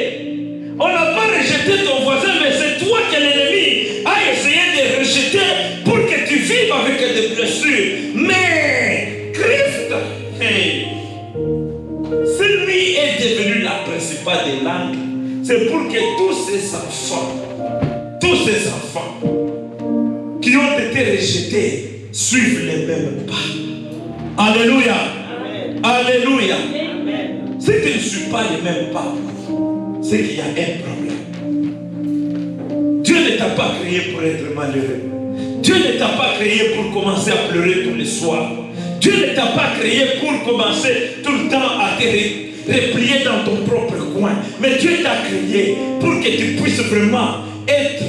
On n'a pas rejeté ton voisin, mais c'est toi que l'ennemi a essayé de rejeter pour que tu vives avec des blessures. Mais Christ, si lui est devenu la principale des langues, c'est pour que tous ces enfants qui ont été rejetés suivre les mêmes pas. Alléluia. Alléluia. Si tu ne suis pas les mêmes pas, c'est qu'il y a un problème. Dieu ne t'a pas créé pour être malheureux. Dieu ne t'a pas créé pour commencer à pleurer tous les soirs. Dieu ne t'a pas créé pour commencer tout le temps à te replier dans ton propre coin. Mais Dieu t'a créé pour que tu puisses vraiment être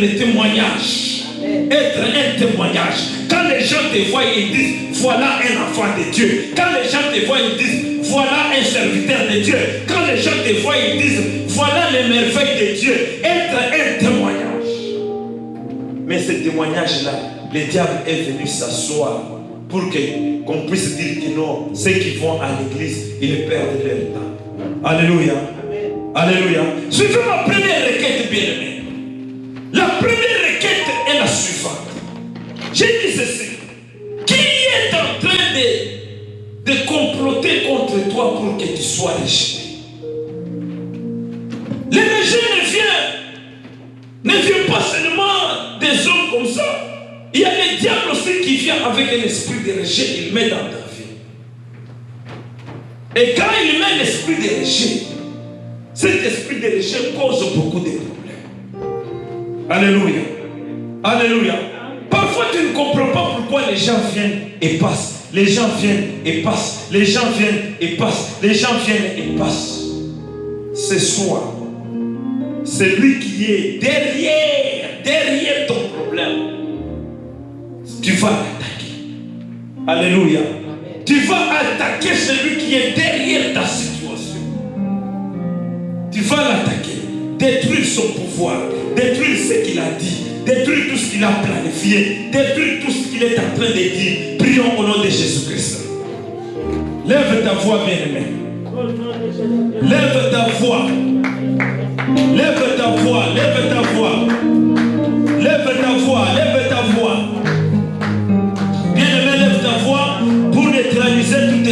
le témoignage. Être un témoignage. Quand les gens te voient, ils disent, voilà un enfant de Dieu. Quand les gens te voient, ils disent, voilà un serviteur de Dieu. Quand les gens te voient, ils disent, voilà les merveilles de Dieu. Être un témoignage. Mais ce témoignage-là, le diable est venu s'asseoir pour qu'on puisse dire que non, ceux qui vont à l'église, ils perdent leur temps. Alléluia. Alléluia. Suivez ma première requête, bien-aimée. La première requête est la suivante. J'ai dit ceci. Qui est en train de comploter contre toi pour que tu sois rejeté? Le rejet ne vient pas seulement des hommes comme ça. Il y a le diable aussi qui vient avec un esprit de rejet, il met dans ta vie. Et quand il met l'esprit de rejet, cet esprit de rejet cause beaucoup de problèmes. Alléluia. Alléluia. Parfois tu ne comprends pas pourquoi les gens viennent et passent. Les gens viennent et passent. Les gens viennent et passent. Les gens viennent et passent. Ce soir, celui qui est derrière ton problème, tu vas l'attaquer. Alléluia. Tu vas attaquer celui qui est derrière ta situation. Tu vas l'attaquer. Détruire son pouvoir. Détruire ce qu'il a dit. Détruire tout ce qu'il a planifié. Détruire tout ce qu'il est en train de dire. Prions au nom de Jésus-Christ. Lève ta voix, bien-aimé. Lève ta voix. Lève ta voix. Lève ta voix. Lève ta voix. Lève ta voix. Bien-aimé, lève ta voix pour neutraliser tout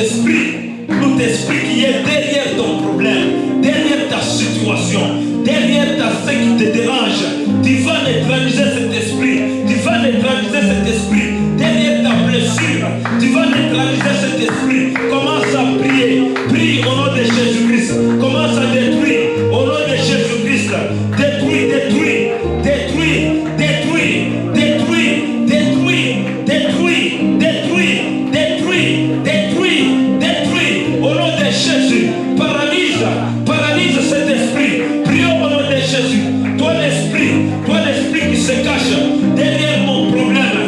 esprit qui est derrière ton problème, derrière ta situation, derrière ce qui te dérange. Tu vas neutraliser cet esprit. Tu vas neutraliser cet esprit. Derrière ta blessure, tu vas neutraliser cet esprit. Commence à prier. Prie au nom de Jésus-Christ. Commence à détruire au nom de Jésus-Christ. Détruis, détruis, détruis, détruis, détruis, détruis, détruis, détruis, détruis, détruis, détruis au nom de Jésus. Paralyse, paralyse cet esprit. Prions au nom de Jésus. Toi l'esprit qui se cache derrière mon problème,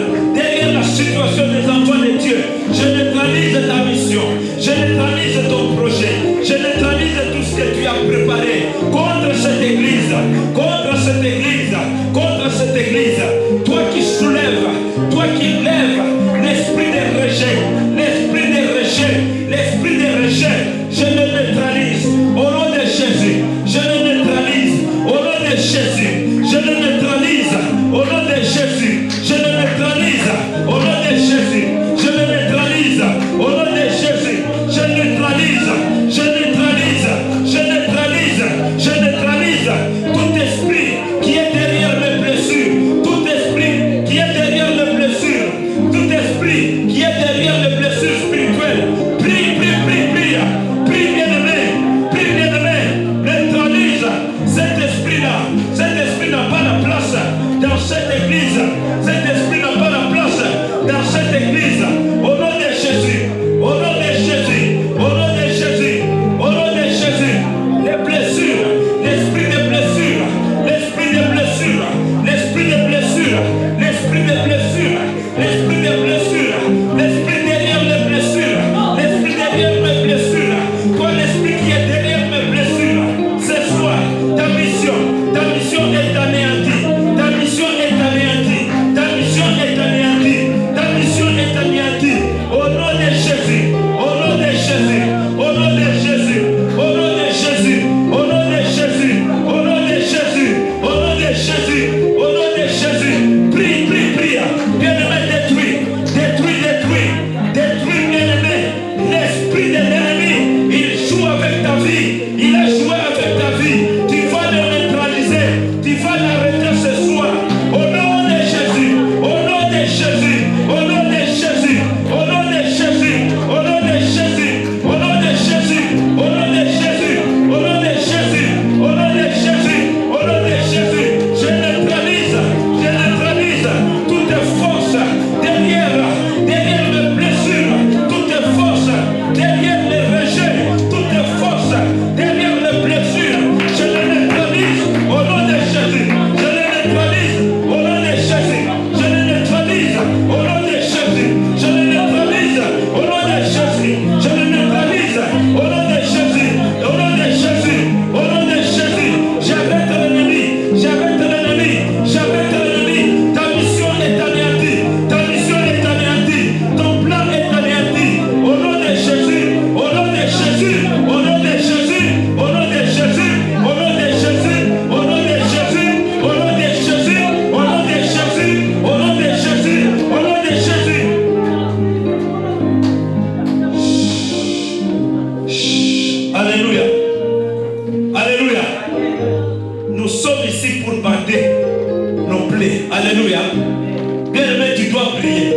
Bien-aimé, tu dois prier.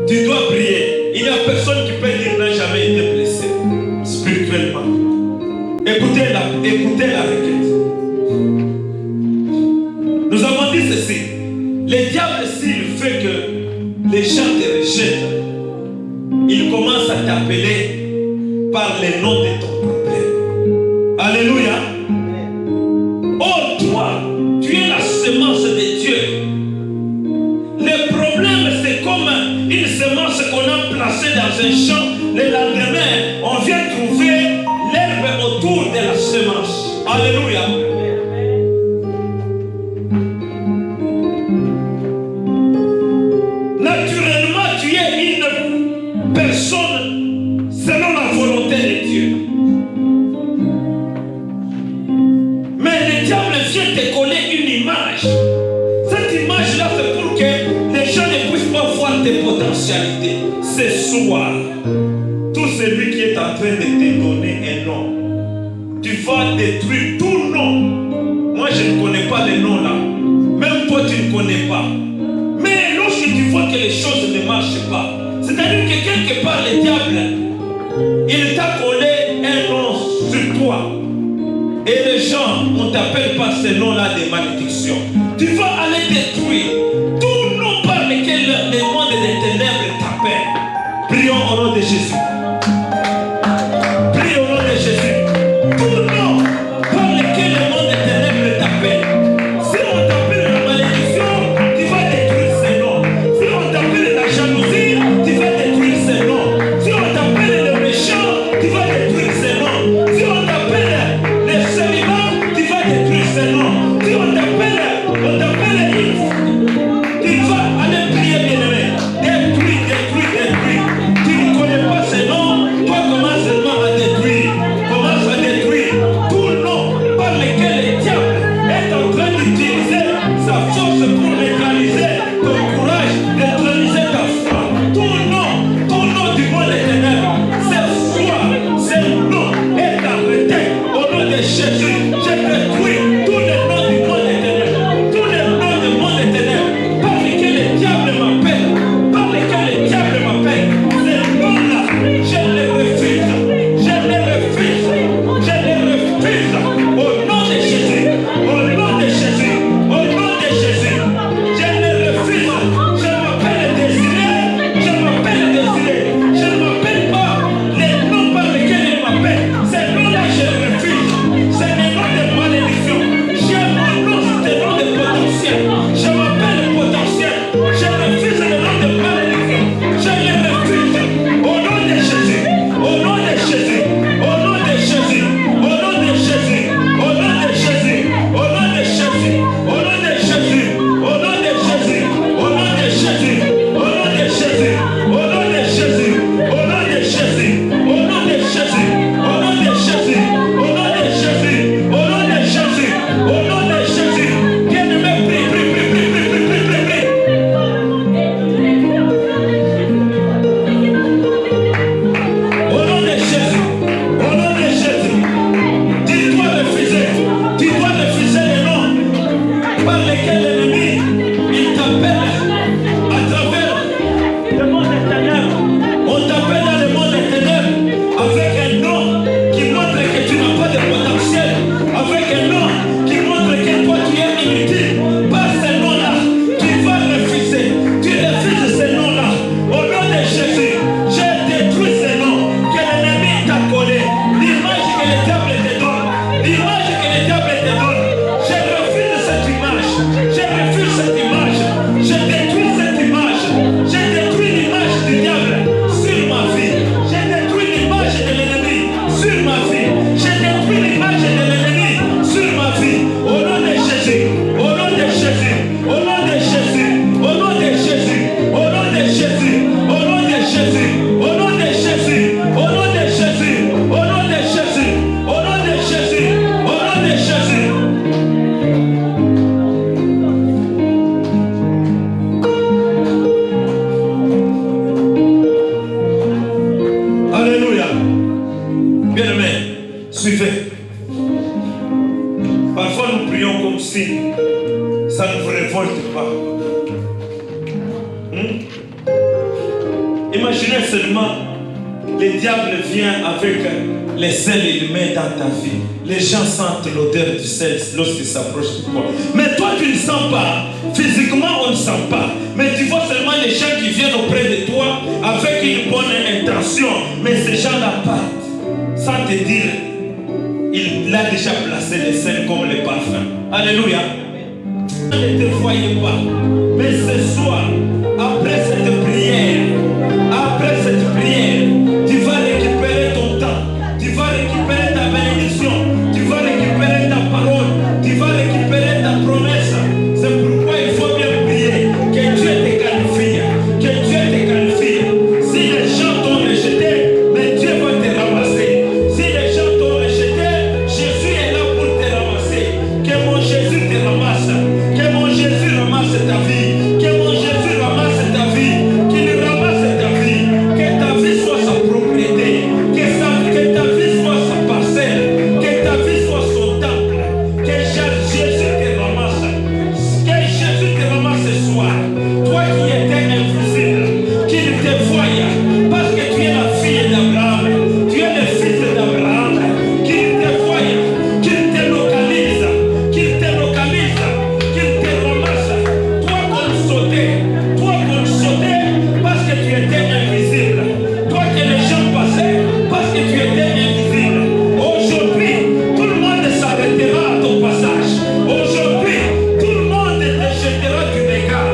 Tu dois prier. Il n'y a personne qui peut dire n'a jamais été blessé spirituellement. Écoutez la requête. Nous avons dit ceci. Le diable, s'il fait que les gens te rejettent, il commence à t'appeler par les noms de ton problème. Alléluia. Oh, toi, tu es la semence de Dieu. Le problème, c'est comme une semence qu'on a placée dans un champ. Le lendemain, on vient trouver l'herbe autour de la semence. Alléluia. Naturellement, tu es une personne selon la volonté de Dieu. Mais le diable vient te coller une image. Cette image-là, c'est pour que les gens ne puissent pas voir tes potentialités. Ce soir, tout celui qui est en train de te donner un nom, tu vas détruire tout nom. Moi, je ne connais pas les noms là. Même toi, tu ne connais pas. Mais lorsque tu vois que les choses ne marchent pas, c'est-à-dire que quelque part, le diable, il t'a collé un nom sur toi. Et les gens, on ne t'appelle pas ce nom-là de malédiction. Tu vas aller détruire tout nom par lequel le monde des ténèbres t'appelle. Prions au nom de Jésus. Prions au nom de Jésus. Tout nom par lequel le monde des ténèbres t'appelle. Si on t'appelle la malédiction, tu vas détruire ce nom. Si on t'appelle la jalousie, tu vas détruire ce nom. Si on t'appelle le méchant, tu vas détruire ce nom. Si on t'appelle le célibat, tu vas détruire ce nom. Si on t'appelle imaginez seulement, le diable vient avec les sels et le met dans ta vie. Les gens sentent l'odeur du sel lorsqu'ils s'approchent de toi. Mais toi, tu ne sens pas. Physiquement, on ne sent pas. Mais tu vois seulement les gens qui viennent auprès de toi avec une bonne intention. Mais ces gens-là partent sans te dire, il a déjà placé les sels comme les parfums. Alléluia. Ne te voyez pas. Mais ce soir, après cette prière, tu vas récupérer ton temps, tu vas récupérer ta bénédiction, tu vas récupérer ta parole, tu vas récupérer ta promesse. C'est pourquoi il faut bien prier, que Dieu te qualifie, que Dieu te qualifie. Si les gens t'ont rejeté, mais Dieu va te ramasser. Si les gens t'ont rejeté, Jésus est là pour te ramasser. Que mon Jésus te ramasse, que mon Jésus ramasse ta vie, que mon Jésus ramasse ta vie, qu'il ramasse ta vie, que ta vie soit sa propriété, que ta vie soit sa parcelle, que ta vie soit son temple, que Jésus te ramasse, que Jésus te ramasse ce soir. Toi qui étais invisible, qu'il te voie, parce que tu es la fille d'Abraham, tu es le fils d'Abraham, qu'il te voie, qu'il te localise, qu'il te localise, qu'il te ramasse. Toi qu'on sautait, parce que tu étais invisible. Toi que les gens passaient, parce que tu étais invisible. Aujourd'hui, tout le monde s'arrêtera à ton passage. Aujourd'hui, tout le monde te jettera du regard.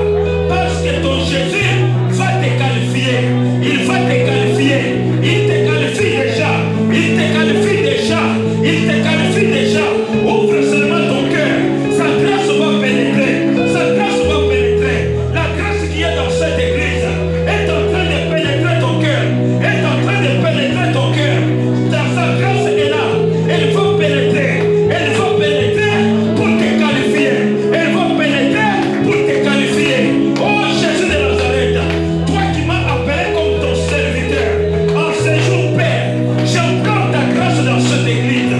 Parce que ton Jésus va te qualifier. Il va te qualifier. Il te qualifie déjà. Il te qualifie déjà. Il te qualifie déjà. Ouvre seulement ton cœur. Sa grâce va pénétrer. Sa grâce va pénétrer. La grâce qui est dans cette église est en train de pénétrer ton cœur. Est en train de pénétrer ton cœur. Dans sa grâce est là. Elle va pénétrer. Elle va pénétrer pour te qualifier. Elle va pénétrer pour te qualifier. Oh Jésus de Nazareth, toi qui m'as appelé comme ton serviteur, en ce jour, Père, j'emprunte ta grâce dans cette église.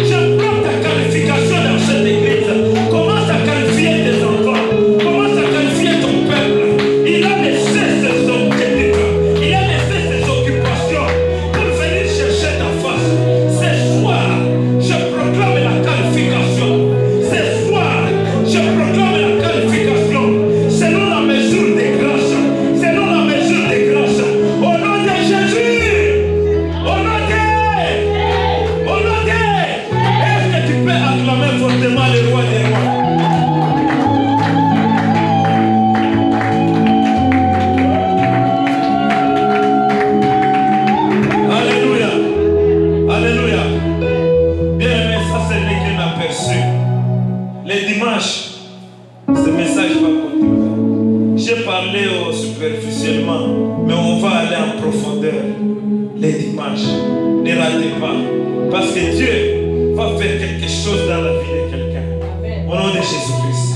J'emprunte ta qualification dans cette église. Commence à qualifier tes enfants. Commence à qualifier ton peuple. Il a laissé ses objectifs. Il a laissé ses occupations pour venir chercher ta face. Ce soir, je proclame la qualification. Ce soir, je proclame la qualification. Selon la mesure des grâces. Selon la mesure des grâces. Au nom de Jésus. Au nom de. Au nom de. Est-ce que tu peux acclamer fortement le roi des rois? Alléluia. Alléluia. Bien aimé, ça c'est l'église aperçu. Les dimanches, ce message va continuer. J'ai parlé superficiellement, mais on va aller en profondeur les dimanches. Ne ratez pas. Parce que Dieu va faire quelque chose dans la vie de quelqu'un. Au nom de Jésus-Christ.